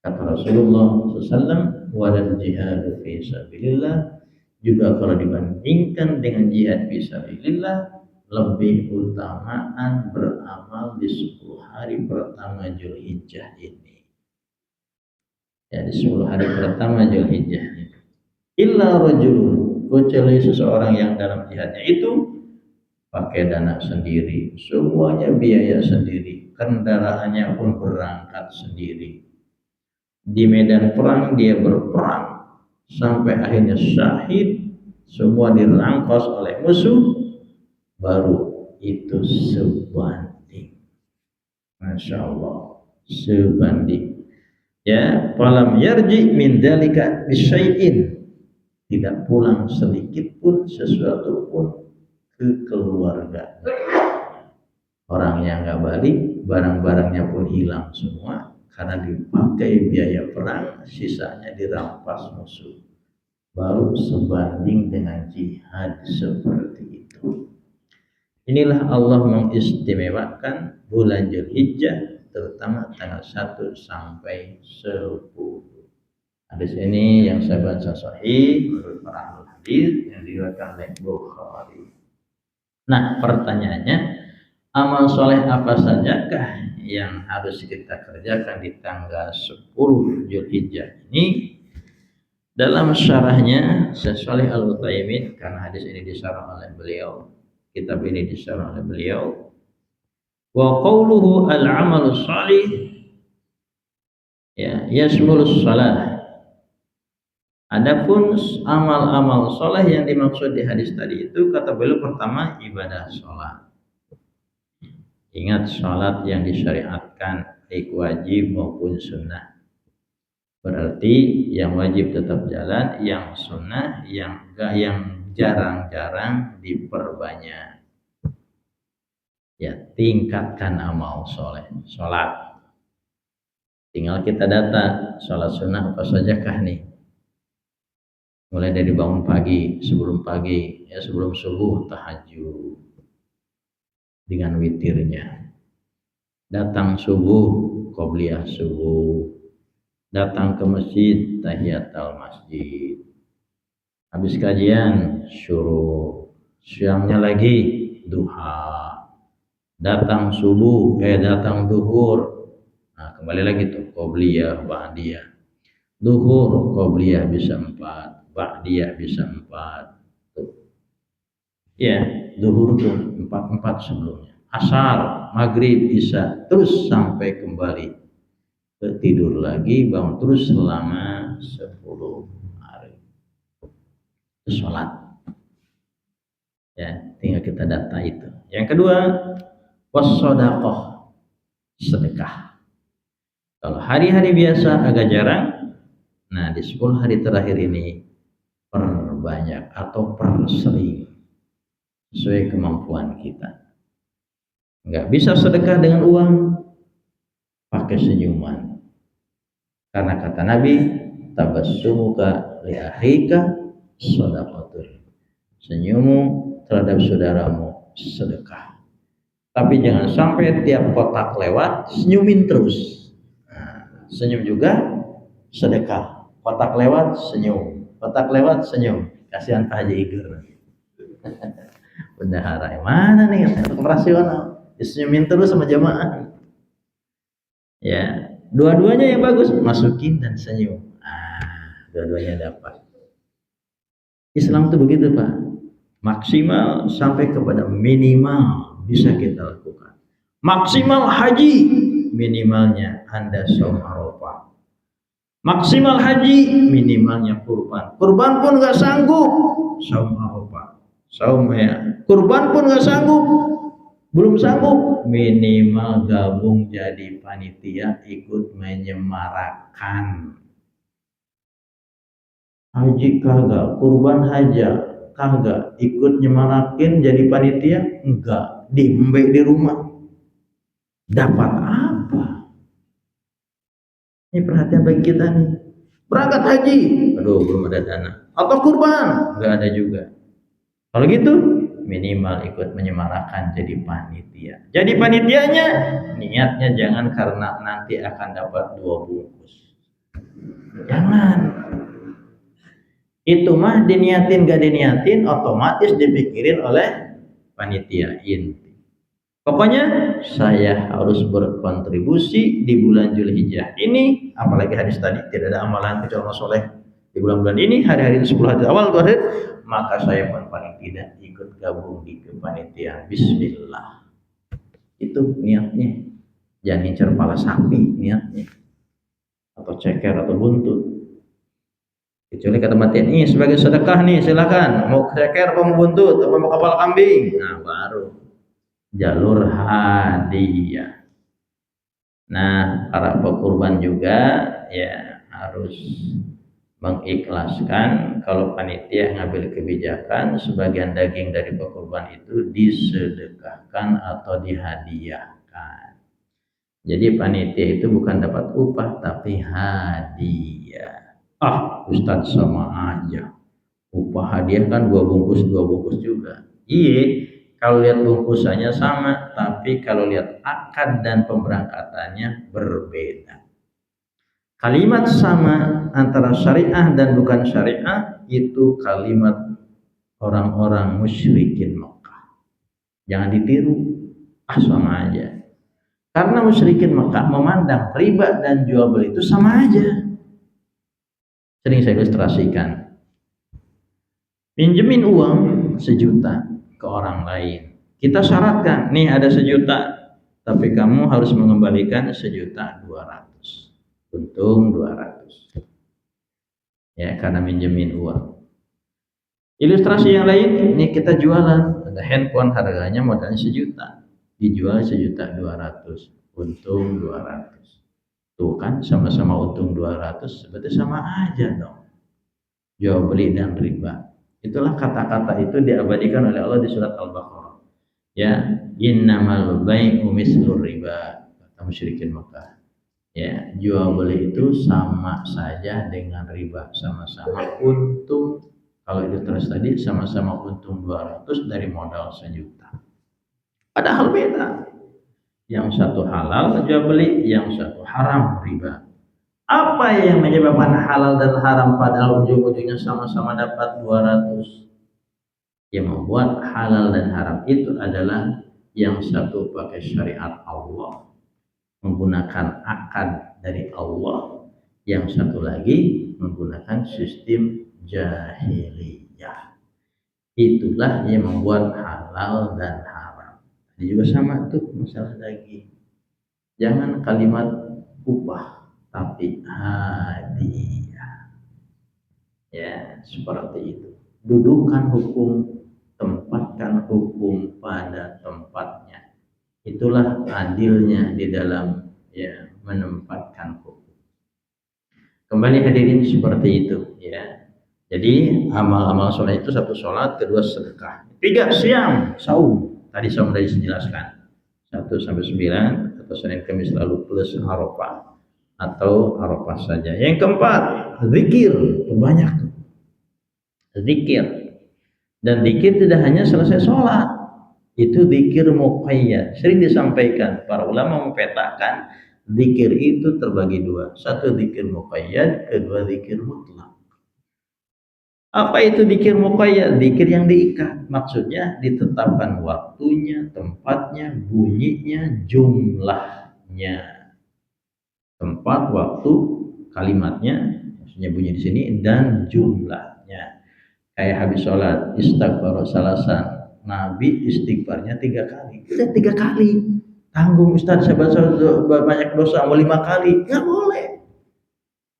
Kata Rasulullah SAW, "Walal jihadu fi sabilillah." Juga kalau dibandingkan dengan jihad fi sabilillah, lebih utamaan beramal di 10 hari pertama Dzulhijjah ini. Ya, di 10 hari pertama Dzulhijjah ini. Illa rajulun, kecuali seseorang yang dalam jihadnya itu pakai dana sendiri, semuanya biaya sendiri, kendaraannya pun berangkat sendiri. Di medan perang dia berperang sampai akhirnya syahid, semua dirangkos oleh musuh, baru itu sebanding. Masya Allah, sebanding. Ya, falam yarji min dzalika bisyai'in, tidak pulang sedikit pun sesuatu pun ke keluarga. Orangnya nggak balik, barang-barangnya pun hilang semua karena dipakai biaya perang, sisanya dirampas musuh. Baru sebanding dengan jihad seperti itu. Inilah Allah mengistimewakan bulan Dzulhijjah, terutama tanggal 1 sampai 10. Hadis ini yang saya baca sahih menurut para ahli hadis yang diriwayatkan oleh Bukhari. Nah, pertanyaannya, amal soleh apa sajakah yang harus kita kerjakan di tanggal 10 Dzulhijjah ini? Dalam syarahnya Syekh Shalih Al-Utsaimin, karena hadis ini disyarah oleh beliau, kitab ini disyarah oleh beliau, wa qauluhu al-amalus shalih ya yashmulus shalah. Adapun amal-amal soleh yang dimaksud di hadis tadi itu, kata beliau, pertama ibadah sholat. Ingat, sholat yang disyariatkan baik wajib maupun sunnah. Berarti yang wajib tetap jalan, yang sunnah yang jarang-jarang diperbanyak. Ya, tingkatkan amal soleh, sholat. Tinggal kita data sholat sunnah apa sajakah nih. Mulai dari bangun pagi, sebelum subuh tahajud dengan witirnya. Datang subuh, qobliyah subuh. Datang ke masjid, tahiyatul masjid. Habis kajian, syuruk. Siangnya lagi, duha. Datang subuh, datang duhur. Nah, kembali lagi tuh, qobliyah, ba'diyah. Duhur, qobliyah bisa 4, ba'diyah bisa 4. Tuh. Ya, duhur tuh 4 sebelumnya. Asar, maghrib, isya, terus sampai kembali tidur lagi, bangun terus selama 10 hari. Itu sholat. Ya, tinggal kita data itu. Yang kedua, wassodakoh, sedekah. Kalau hari-hari biasa agak jarang, nah di 10 hari terakhir ini perbanyak atau persering sesuai kemampuan kita. Nggak bisa sedekah dengan uang, pakai senyuman. Karena kata Nabi, tabassumuka li akhika shadaqatul. Senyummu terhadap saudaramu sedekah. Tapi jangan sampai tiap kotak lewat senyumin terus. Nah, senyum juga sedekah. Kotak lewat senyum, kotak lewat senyum. Kasihan Pak Haji Iger. Bendahara mana nih operasional? Senyumin terus sama jamaah. Ya, dua-duanya yang bagus, masukin dan senyum. Dua-duanya dapat. Islam itu begitu Pak. Maksimal sampai kepada minimal bisa kita lakukan. Maksimal haji, minimalnya Anda saum Arafah. Maksimal haji, minimalnya kurban. Kurban pun nggak sanggup, saum Arafah. Saum ya. Kurban pun nggak sanggup, belum sanggup, minimal gabung jadi panitia ikut menyemarakan. Haji kagak, kurban haja kagak, ikut nyemarakin jadi panitia enggak, diembe di rumah. Dapat apa? Ini perhatian bagi kita nih. Berangkat haji, aduh belum ada dana. Atau kurban, enggak ada juga. Kalau gitu minimal ikut menyemarakan jadi panitia. Jadi panitianya niatnya jangan karena nanti akan dapat 2 bungkus. Jangan. Itu mah diniatin gak diniatin otomatis dipikirin oleh panitia inti. Pokoknya saya harus berkontribusi di bulan Zulhijjah ini, apalagi hadis tadi tidak ada amalan kecuali amal soleh di bulan-bulan ini, hari-hari 10 hari awal tuh maka saya pun paling tidak ikut gabung di kepanitiaan. Bismillah. Itu niatnya. Jangan incer kepala sapi niatnya. Atau ceker atau buntut. Kecuali kata mati ini sebagai sedekah nih, silakan. Mau ceker apa mau buntut apa mau kepala kambing. Nah, baru jalur hadiah. Nah, para pekurban juga ya harus mengikhlaskan kalau panitia ngambil kebijakan sebagian daging dari pekurban itu disedekahkan atau dihadiahkan. Jadi panitia itu bukan dapat upah tapi hadiah. Ustadz sama aja. Upah hadiah kan 2 bungkus juga. Iya, kalau lihat bungkusannya sama, tapi kalau lihat akad dan pemberangkatannya berbeda. Kalimat sama antara syariah dan bukan syariah itu kalimat orang-orang musyrikin Mekah. Jangan ditiru, sama aja. Karena musyrikin Mekah memandang riba dan jual beli itu sama aja. Sering saya ilustrasikan. Pinjemin uang 1 juta ke orang lain. Kita syaratkan, nih ada 1 juta, tapi kamu harus mengembalikan 1.200.000. Untung 200. Ya, karena minjemin uang. Ilustrasi yang lain, ini kita jualan, ada handphone harganya modalnya 1 juta, dijual 1.200.000, untung 200. Tuh kan sama-sama untung 200, berarti sama aja dong. Jual beli dan riba. Itulah kata-kata itu diabadikan oleh Allah di surat Al-Baqarah. Ya, innamal bai'u mislur riba, kata musyrikin Mekah. Ya, jual beli itu sama saja dengan riba, sama-sama untung. Kalau itu terus tadi sama-sama untung 200 dari modal 1 juta. Padahal beda. Yang satu halal jual beli, yang satu haram riba. Apa yang menyebabkan halal dan haram padahal ujung-ujungnya sama-sama dapat 200? Yang membuat halal dan haram itu adalah yang satu pakai syariat Allah, menggunakan akad dari Allah, yang satu lagi menggunakan sistem jahiliyah. Itulah yang membuat halal dan haram. Ini juga sama tuh masalah daging. Jangan kalimat upah, tapi hadiah. Ya, seperti itu. Dudukan hukum, tempatkan hukum pada tempatnya. Itulah adilnya di dalam ya menempatkan hukum. Kembali hadirin seperti itu ya. Jadi amal-amal sholat itu satu sholat, kedua sedekah, tiga siam, saum. Tadi saya sudah dijelaskan 1-9 atau Senin Kamis lalu plus Arafah atau Arafah saja. Yang keempat, zikir, banyak zikir. Dan zikir tidak hanya selesai sholat, itu zikir muqayyad. Sering disampaikan para ulama mempetakan zikir itu terbagi dua, satu zikir muqayyad, kedua zikir mutlak. Apa itu zikir muqayyad? Zikir yang diikat, maksudnya ditetapkan waktunya, tempatnya, bunyinya, jumlahnya. Tempat, waktu, kalimatnya, maksudnya bunyi di sini, dan jumlahnya. Kayak habis sholat, istighfar salasan, Nabi istighfarnya 3 kali. Udah 3 kali. Tanggung Ustaz, saya baca banyak dosa, mau 5 kali. Nggak boleh.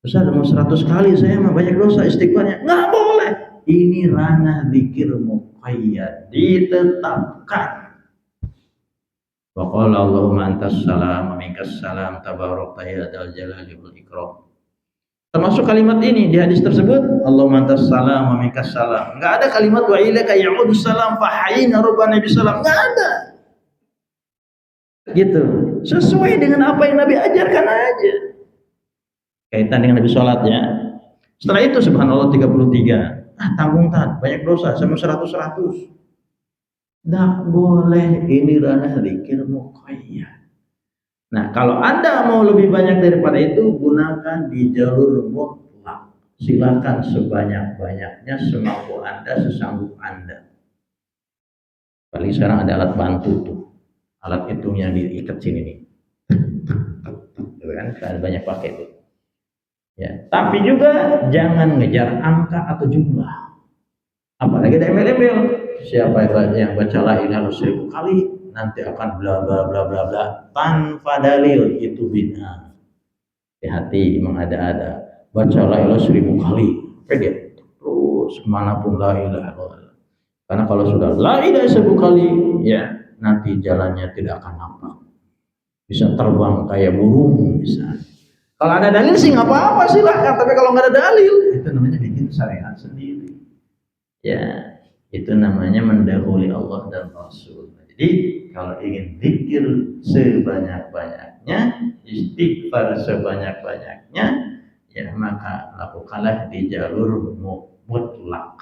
Ustaz, mau 100 kali saya mah banyak dosa istighfarnya. Nggak boleh. Ini ranah zikir muqayyad, ditetapkan. Wa qala Allahumma antas salam wa minkas salam tabarakta ya dzal jalali wal ikram. Termasuk kalimat ini di hadis tersebut, Allahumma antas salam wa minkas salam. Enggak ada kalimat wa ilaika ya'udus salam fa hayyina rabbana bisalam. Enggak ada. Gitu. Sesuai dengan apa yang Nabi ajarkan aja. Kaitan dengan Nabi sholat ya. Setelah itu subhanallah 33. Tanggung banyak dosa sama 100. Nggak boleh, ini ranah zikir muqayyad. Nah, kalau Anda mau lebih banyak daripada itu, gunakan di jalur mutlak. Silakan sebanyak-banyaknya, semampu Anda, sesanggup Anda. Paling sekarang ada alat bantu tuh, alat hitung yang diikat sini nih. Kan banyak pakai tuh. Ya, tapi juga jangan ngejar angka atau jumlah. Apalagi ada embel-embel. Siapa yang baca la ilaha 1000 kali nanti akan bla bla bla bla bla tanpa dalil, itu bid'ah. Hati-hati mengada-ada. Baca la ilaha 1000 kali, pede terus kemanapun la ilaha illallah. Karena kalau sudah la ilaha 1000 kali, ya nanti jalannya tidak akan nampak. Bisa terbang kayak burung bisa. Kalau ada dalil sih nggak apa-apa silahkan, tapi kalau nggak ada dalil, itu namanya bikin syariat sendiri. Ya, itu namanya mendahului Allah dan Rasul. Jadi kalau ingin zikir sebanyak-banyaknya, istighfar sebanyak-banyaknya, ya maka lakukanlah di jalur mutlak.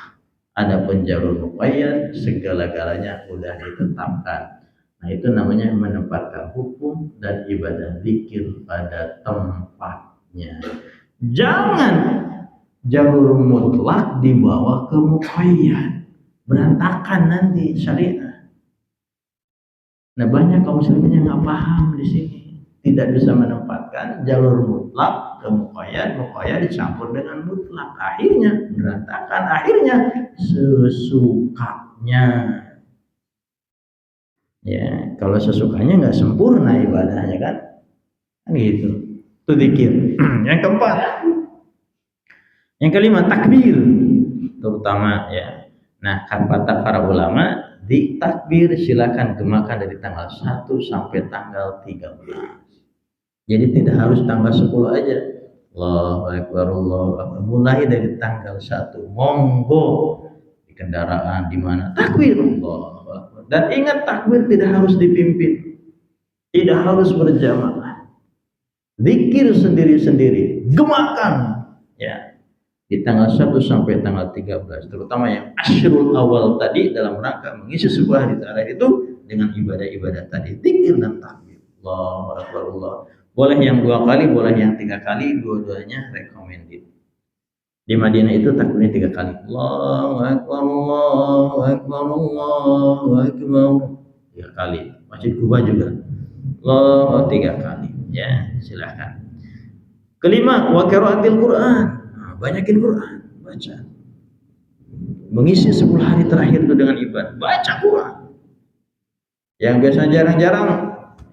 Adapun jalur muqayyad, segala-galanya sudah ditetapkan. Nah, itu namanya menempatkan hukum dan ibadah zikir pada tempatnya. Jangan jalur mutlak dibawa ke muqayyad, berantakan nanti syariat. Nah, banyak kaum muslimin yang nggak paham di sini, tidak bisa menempatkan jalur mutlak ke muqayyad, muqayyad dicampur dengan mutlak, akhirnya berantakan, akhirnya sesukanya. Ya, kalau sesukanya nggak sempurna ibadahnya kan gitu. Itu zikir. Yang keempat, yang kelima takbir, terutama ya. Nah, kata para ulama, di takbir silakan gemakan dari tanggal 1 sampai tanggal 13. Jadi tidak harus tanggal 10 aja. Allahu Akbar, Allahu Akbar. Mulai dari tanggal 1, monggo di kendaraan di mana takbir Allahu Akbar. Dan ingat, takbir tidak harus dipimpin, tidak harus berjamaah. Zikir sendiri-sendiri, gemakan ya di tanggal 1 sampai tanggal 13, terutama yang asyrul awal tadi, dalam rangka mengisi sebuah hari terakhir itu dengan ibadah-ibadah tadi, zikir dan takbir. Allahu Akbar, Allah. Boleh yang 2 kali, boleh yang 3 kali, dua-duanya recommended. Di Madinah itu takbirnya 3 kali. Allahu Akbar, Allahu Akbar, Allahu Akbar. 3 kali. Masjid Kuba juga. Allah 3 kali. Ya, silahkan. Kelima, wa qiraatil Quran. Nah, banyakin Quran, baca. Mengisi 10 hari terakhir itu dengan ibadah, baca Quran. Yang biasanya jarang-jarang,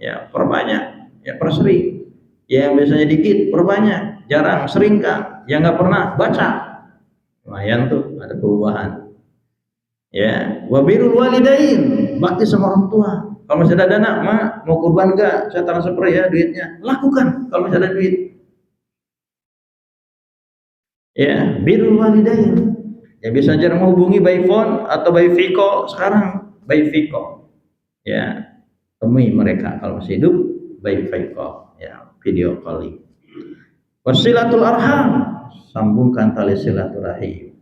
ya perbanyak, ya persering. Yang biasanya dikit, perbanyak. Jarang, seringkan. Yang nggak pernah, baca. Lumayan tuh, ada perubahan. Ya, wa birrul walidain, bakti sama orang tua. Kalau masih ada dana, mak mau kurban enggak? Saya transfer ya duitnya. Lakukan kalau masih ada duit. Ya, birrul walidain. Ya, bisa aja menghubungi by phone atau by Vico sekarang, by Vico. Ya, temui mereka kalau masih hidup by Vico, ya, video calling. Wasilatul arham, sambungkan tali silaturahim.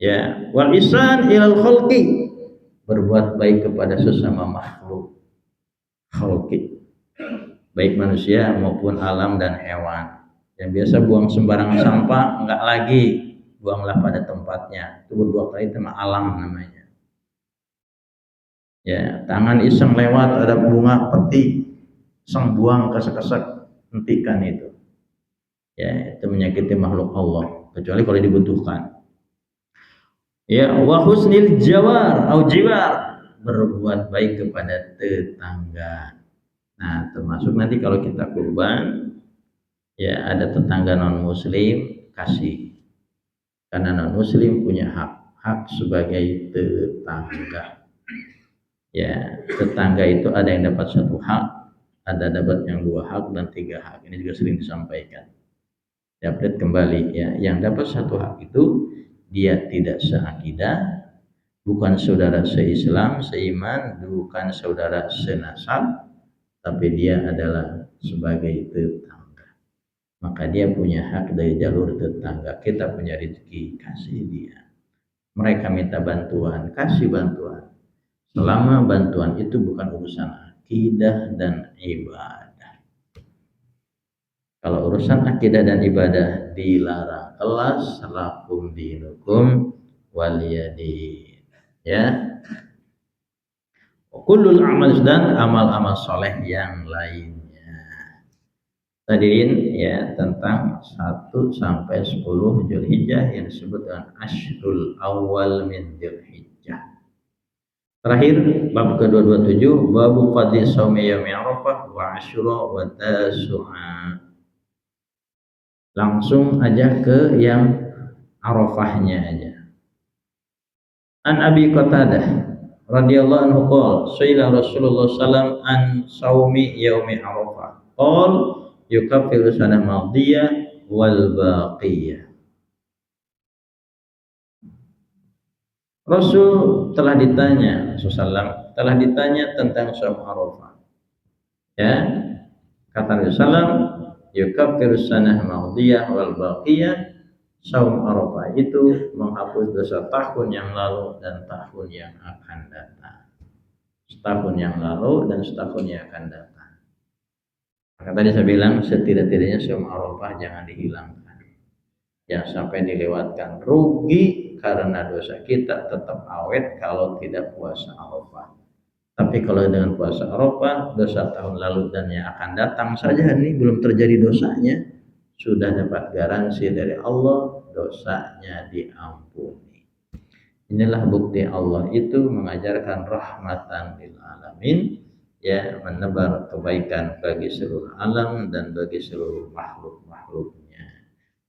Ya, wal ihsan ilal khalqi, berbuat baik kepada sesama makhluk. Khalqi, baik manusia maupun alam dan hewan. Yang biasa buang sembarangan sampah, enggak lagi, buanglah pada tempatnya. Itu berbuat baik sama alam namanya. Ya, tangan iseng lewat ada bunga peti, iseng buang, kesek-kesek, hentikan itu. Ya, itu menyakiti makhluk Allah, kecuali kalau dibutuhkan. Ya, wa husnil jawar au jiwar, berbuat baik kepada tetangga. Nah, termasuk nanti kalau kita kurban, ya ada tetangga non muslim, kasih. Karena non muslim punya hak sebagai tetangga. Ya, tetangga itu ada yang dapat 1 hak, ada dapat yang 2 hak dan 3 hak. Ini juga sering disampaikan. Update kembali ya, yang dapat 1 hak itu dia tidak seakidah, bukan saudara seislam, seiman, bukan saudara senasab, tapi dia adalah sebagai tetangga. Maka dia punya hak dari jalur tetangga. Kita punya rezeki, kasih dia. Mereka minta bantuan, kasih bantuan. Selama bantuan itu bukan urusan akidah dan ibadah. Kalau urusan akidah dan ibadah dilarang. Kelas lakum dinukum waliyadin. Ya. Kullul amal, dan amal-amal soleh yang lainnya. Hadirin ya, tentang 1 sampai 10 Zulhijjah yang disebut dengan Ashrul Awal min Dzulhijjah. Terakhir bab ke-227, bab qadhi shaumi yaumi Arafah wa Asyura wa Tasu'a. Langsung aja ke yang Arafahnya aja. An Abi Qatadah radhiyallahu anhu qala suila Rasulullah sallam an shaumi yaumi Arafah. Qal yukaffiru sanah madiyah wal baqiyah. Rasul telah ditanya, Rasulullah telah ditanya tentang saum Arafah. Ya, kata Rasulullah, yukaffiru sanah madiyah wal baqiyah. Saum Arafah itu menghapus dosa tahun yang lalu dan tahun yang akan datang. Setahun yang lalu dan setahun yang akan datang. Maka tadi saya bilang setidak-tidaknya saum Arafah jangan dihilangkan. Jangan sampai dilewatkan. Rugi karena dosa kita tetap awet kalau tidak puasa Arafah. Tapi kalau dengan puasa Arafah, dosa tahun lalu dan yang akan datang saja ini belum terjadi dosanya, sudah dapat garansi dari Allah, dosanya diampuni. Inilah bukti Allah itu mengajarkan rahmatan lil alamin, ya, menebar kebaikan bagi seluruh alam dan bagi seluruh makhluk-makhluknya.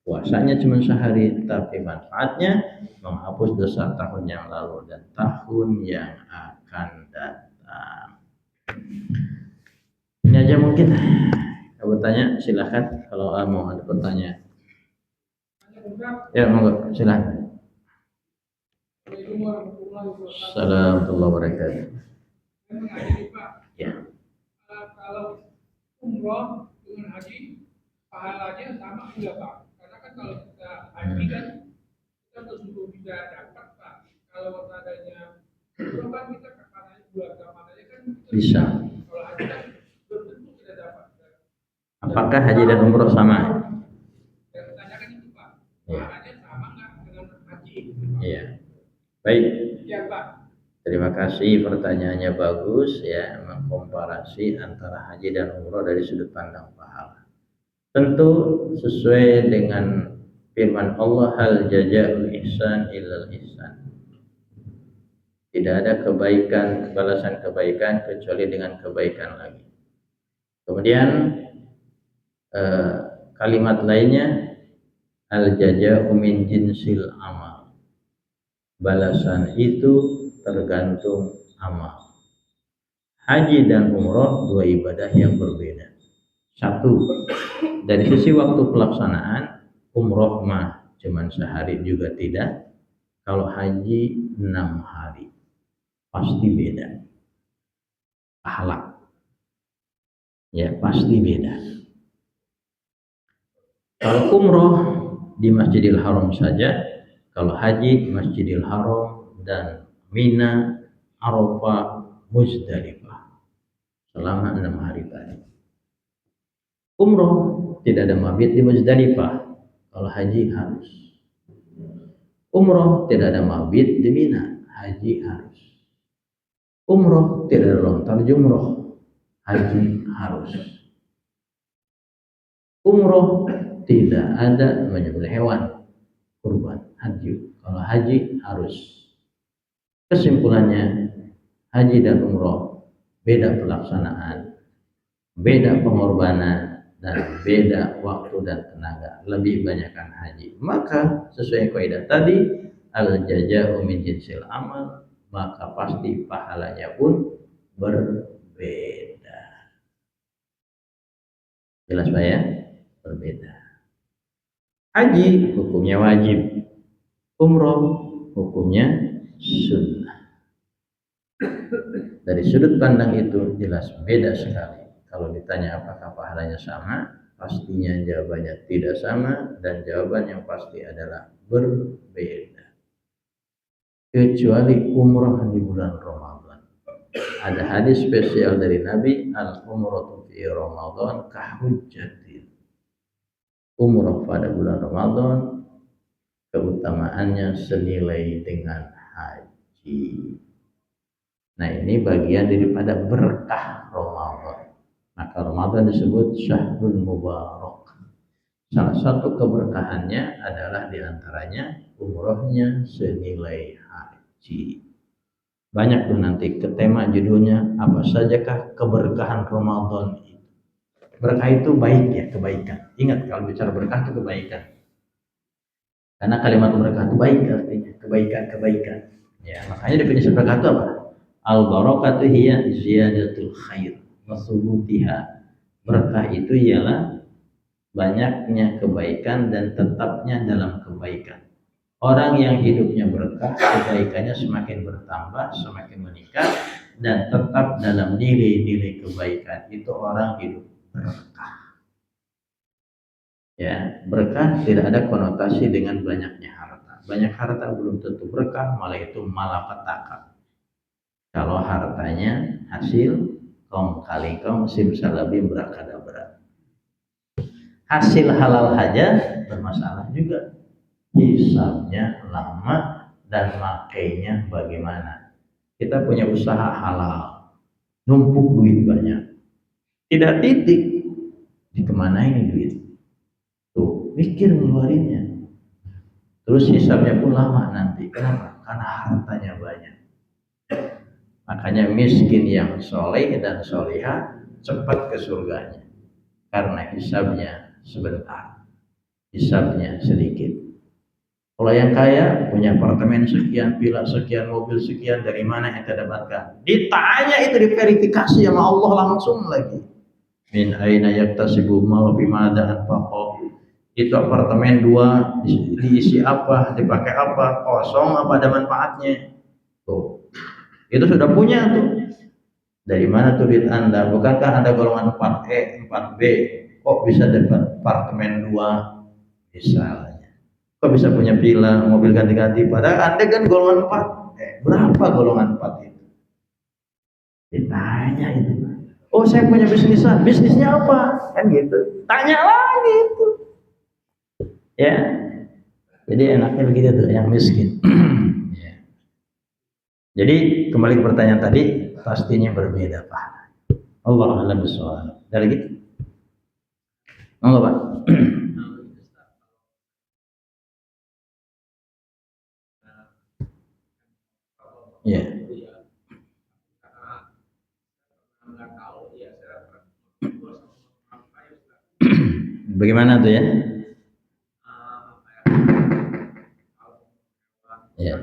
Puasanya cuma sehari, tapi manfaatnya menghapus dosa tahun yang lalu dan tahun yang akan datang. Ini aja mungkin. Kalau bertanya silahkan, kalau mau ada pertanyaan. Ya, monggo, silahkan. Assalamualaikum warahmatullahi wabarakatuh. Ya. Kalau umroh dengan haji pahalanya sama enggak Pak? Karena kan kalau kita haji kan kita betul bisa dapat Pak. Kalau adanya umroh kan kita kapan bulan kapan aja kan bisa. Kalau haji kan belum tentu kita dapat. Apakah haji dan umroh sama? Yang ditanyakan itu Pak. Pahalanya sama nggak dengan haji? Iya. Baik. Iya Pak. Terima kasih, pertanyaannya bagus ya, mengkomparasi antara haji dan umroh dari sudut pandang pahala. Tentu sesuai dengan firman Allah, hal jazaa'ul ihsan illal ihsan. Tidak ada kebaikan, balasan kebaikan kecuali dengan kebaikan lagi. Kemudian kalimat lainnya, al jazaa'u min jinsil amal. Balasan itu tergantung amal. Haji dan umroh dua ibadah yang berbeda. Satu, dari sisi waktu pelaksanaan, umroh mah cuman sehari juga tidak. Kalau haji 6 hari, pasti beda. Pahala, ya pasti beda. Kalau umroh di Masjidil Haram saja, kalau haji Masjidil Haram dan Mina, Arafah, Muzdalifah selama 6 hari tadi. Umroh tidak ada mabit di Muzdalifah, kalau haji harus. Umroh tidak ada mabit di Mina, haji harus. Umroh tidak ada lontar jumroh, haji harus. Umroh tidak ada menyembelih hewan kurban, haji. Kalau haji harus. Kesimpulannya, haji dan umroh beda pelaksanaan, beda pengorbanan, dan beda waktu dan tenaga. Lebih banyakkan haji. Maka sesuai kaidah tadi, al jazaa'u min jinsil amal, maka pasti pahalanya pun berbeda. Jelas Pak ya? Berbeda. Haji hukumnya wajib, umroh hukumnya sunnah. Dari sudut pandang itu jelas beda sekali. Kalau ditanya apakah pahalanya sama, pastinya jawabannya tidak sama, dan jawaban yang pasti adalah berbeda. Kecuali umroh di bulan Ramadan. Ada hadis spesial dari Nabi, al-umratu fi Ramadan kahujjatin. Umroh pada bulan Ramadan keutamaannya senilai dengan haji. Nah, ini bagian daripada berkah Ramadan. Maka Ramadan disebut syahrul mubarak. Salah satu keberkahannya adalah diantaranya umrohnya senilai haji. Banyak tuh nanti ke tema judulnya, apa sajakah keberkahan Ramadan itu. Berkah itu baik ya, kebaikan. Ingat kalau bicara berkah itu kebaikan. Karena kalimat berkah itu baik artinya, kebaikan-kebaikan. Ya, makanya definisi berkah itu apa? Al-barakatu hiya ziyadatul khair wa thubutiha. Berkah itu ialah banyaknya kebaikan dan tetapnya dalam kebaikan. Orang yang hidupnya berkah, kebaikannya semakin bertambah, semakin meningkat, dan tetap dalam nilai-nilai kebaikan. Itu orang hidup berkah. Ya, berkah tidak ada konotasi dengan banyaknya harta. Banyak harta belum tentu berkah, malah itu malapetaka. Kalau hartanya hasil kong kali kong simsalabim berakadabra. Hasil halal aja bermasalah juga. Hisabnya lama dan makainya bagaimana. Kita punya usaha halal, numpuk duit banyak, tidak titik, dikemana ini duit? Tuh, mikir ngeluarinnya. Terus hisabnya pun lama nanti. Kenapa? Karena hartanya banyak. Makanya miskin yang soleh dan solihah cepat ke surganya. Karena hisabnya sebentar, hisabnya sedikit. Kalau yang kaya punya apartemen sekian, villa sekian, mobil sekian, dari mana yang kita dapatkan? Ditanya itu, diverifikasi sama Allah langsung lagi. Min aina yaktasibu ma bima anfaqo. Itu apartemen 2 diisi apa, dipakai apa, kosong apa ada manfaatnya. Tuh. Itu sudah punya tuh. Dari mana tuh duit Anda? Bukankah Anda golongan 4E, 4B? Kok bisa dapat apartemen 2 misalnya? Kok bisa punya villa, mobil ganti-ganti? Padahal Anda kan golongan 4. Berapa golongan 4 itu? Ditanya itu. Oh, saya punya bisnisan. Bisnisnya apa? Kan gitu. Tanya lagi itu. Ya. Jadi enaknya begitu tuh yang miskin. Ya. Jadi kembali ke pertanyaan tadi, pastinya berbeda, Pak. Allah a'lam bishawab. Dari gitu. Monggo, Pak. Ya. Bagaimana tuh ya? Ya.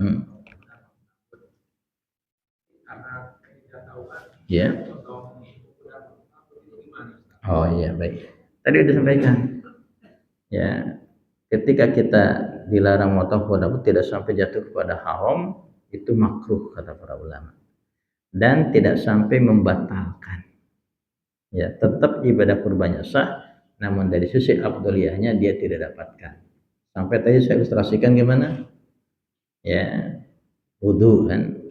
Hmm. Ya. Oh iya, baik. Tadi udah sampaikan. Ya, ketika kita dilarang motong walaupun tidak sampai jatuh kepada haram, itu makruh kata para ulama. Dan tidak sampai membatalkan. Ya, tetap ibadah kurbannya sah, namun dari sisi afdoliyahnya dia tidak dapatkan. Sampai tadi saya ilustrasikan gimana? Ya, wudu kan.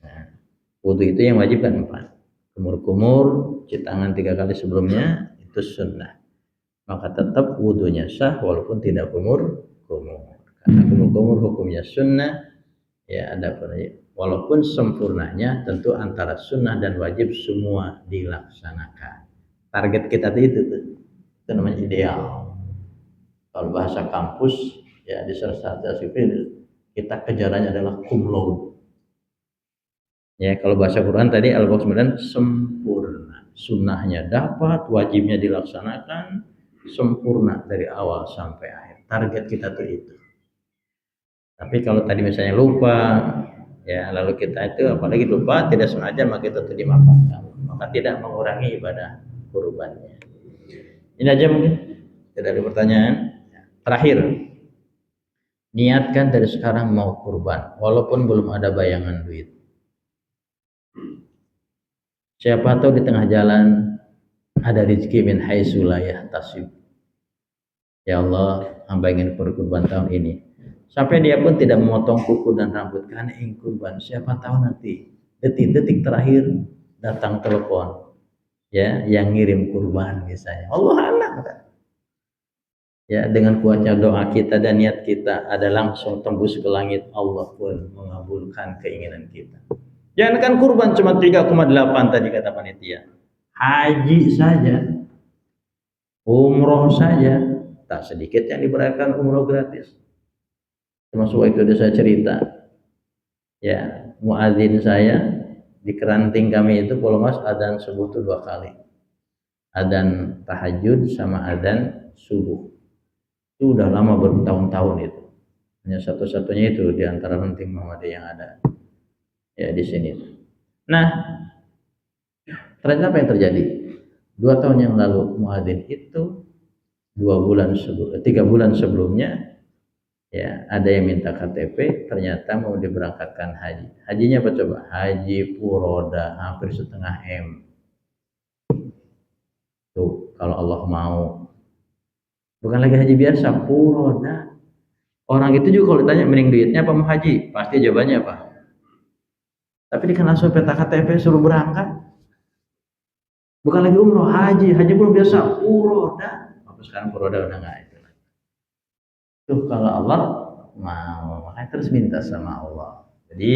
Nah, wudu itu yang wajib kan 4. Kumur-kumur, cuci tangan 3 kali sebelumnya, itu sunnah. Maka tetap wudunya sah walaupun tidak kumur-kumur. Karena kumur-kumur hukumnya sunnah, ya ada walaupun sempurnanya tentu antara sunnah dan wajib semua dilaksanakan. Target kita itu tuh, itu namanya ideal. Kalau bahasa kampus, ya di sarjana sipil kita kejarannya adalah cum laude. Ya, kalau bahasa Quran tadi Al-Baqarah 9 sempurna. Sunnahnya dapat, wajibnya dilaksanakan, sempurna dari awal sampai akhir. Target kita tuh itu. Tapi kalau tadi misalnya lupa, ya lalu kita itu apalagi lupa tidak sengaja maka itu tuh dimaafkan. Maka tidak mengurangi ibadah kurbannya. Ini aja mungkin. Tidak ada pertanyaan. Terakhir, niatkan dari sekarang mau kurban, walaupun belum ada bayangan duit. Siapa tahu di tengah jalan ada rezeki min haitsu la yahtasib. Ya Allah, hamba ingin berkurban tahun ini. Sampai dia pun tidak memotong kuku dan rambut karena ingin kurban. Siapa tahu nanti detik-detik terakhir datang telepon, ya, yang ngirim kurban misalnya. Allah alam. Ya, dengan kuatnya doa kita dan niat kita ada langsung tembus ke langit, Allah pun mengabulkan keinginan kita. Jangan kan kurban cuma 3,8 tadi kata panitia. Haji saja, umroh saja, tak sedikit yang diberikan umroh gratis. Termasuk waktu itu saya cerita, ya muadzin saya di keranting kami itu kalau mas adzan subuh itu 2 kali, adzan tahajud sama adzan subuh. Itu udah lama bertahun-tahun itu. Hanya satu-satunya itu di antara ranting Muhammadiyah yang ada ya di sini. Nah, ternyata apa yang terjadi? 2 tahun yang lalu muadzin itu 3 bulan sebelumnya ya ada yang minta KTP, ternyata mau diberangkatkan haji. Hajinya apa coba? Haji Puroda, hampir 1,5 M. Tuh kalau Allah mau, bukan lagi haji biasa, Puroda. Orang itu juga kalau ditanya mending duitnya apa mau haji, pasti jawabannya apa? Tapi di langsung peta KTP suruh berangkat. Bukan lagi umroh, haji pun biasa Puroda. Apa sekarang Puroda udah nggak itu? Tuh kalau Allah mau, makanya terus minta sama Allah. Jadi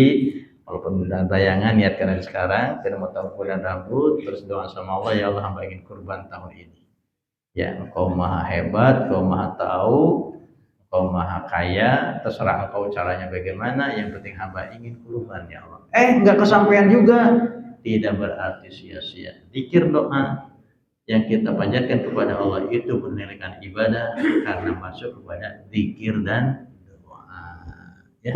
walaupun udah bayangan niatkan dari sekarang, tidak mau tahu kuliah rambut, terus doa sama Allah, ya Allah hamba ingin kurban tahun ini. Ya, Engkau maha hebat, Engkau maha tahu, Engkau maha kaya, terserah Engkau caranya bagaimana, yang penting hamba ingin kurban ya Allah. Nggak kesampaian juga, tidak berarti sia-sia. Zikir doa yang kita panjatkan kepada Allah itu bernilaikan ibadah karena masuk kepada zikir dan doa. Ya,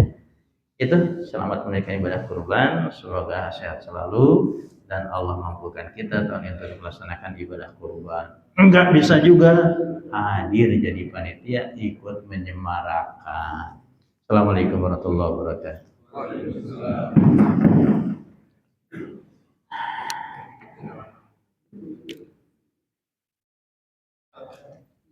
itu selamat menunaikan ibadah kurban. Semoga sehat selalu dan Allah mampukan kita tahun ini untuk melaksanakan ibadah kurban. Enggak bisa juga hadir jadi panitia ikut menyemarakan. Assalamualaikum warahmatullahi wabarakatuh. Waalaikumsalam.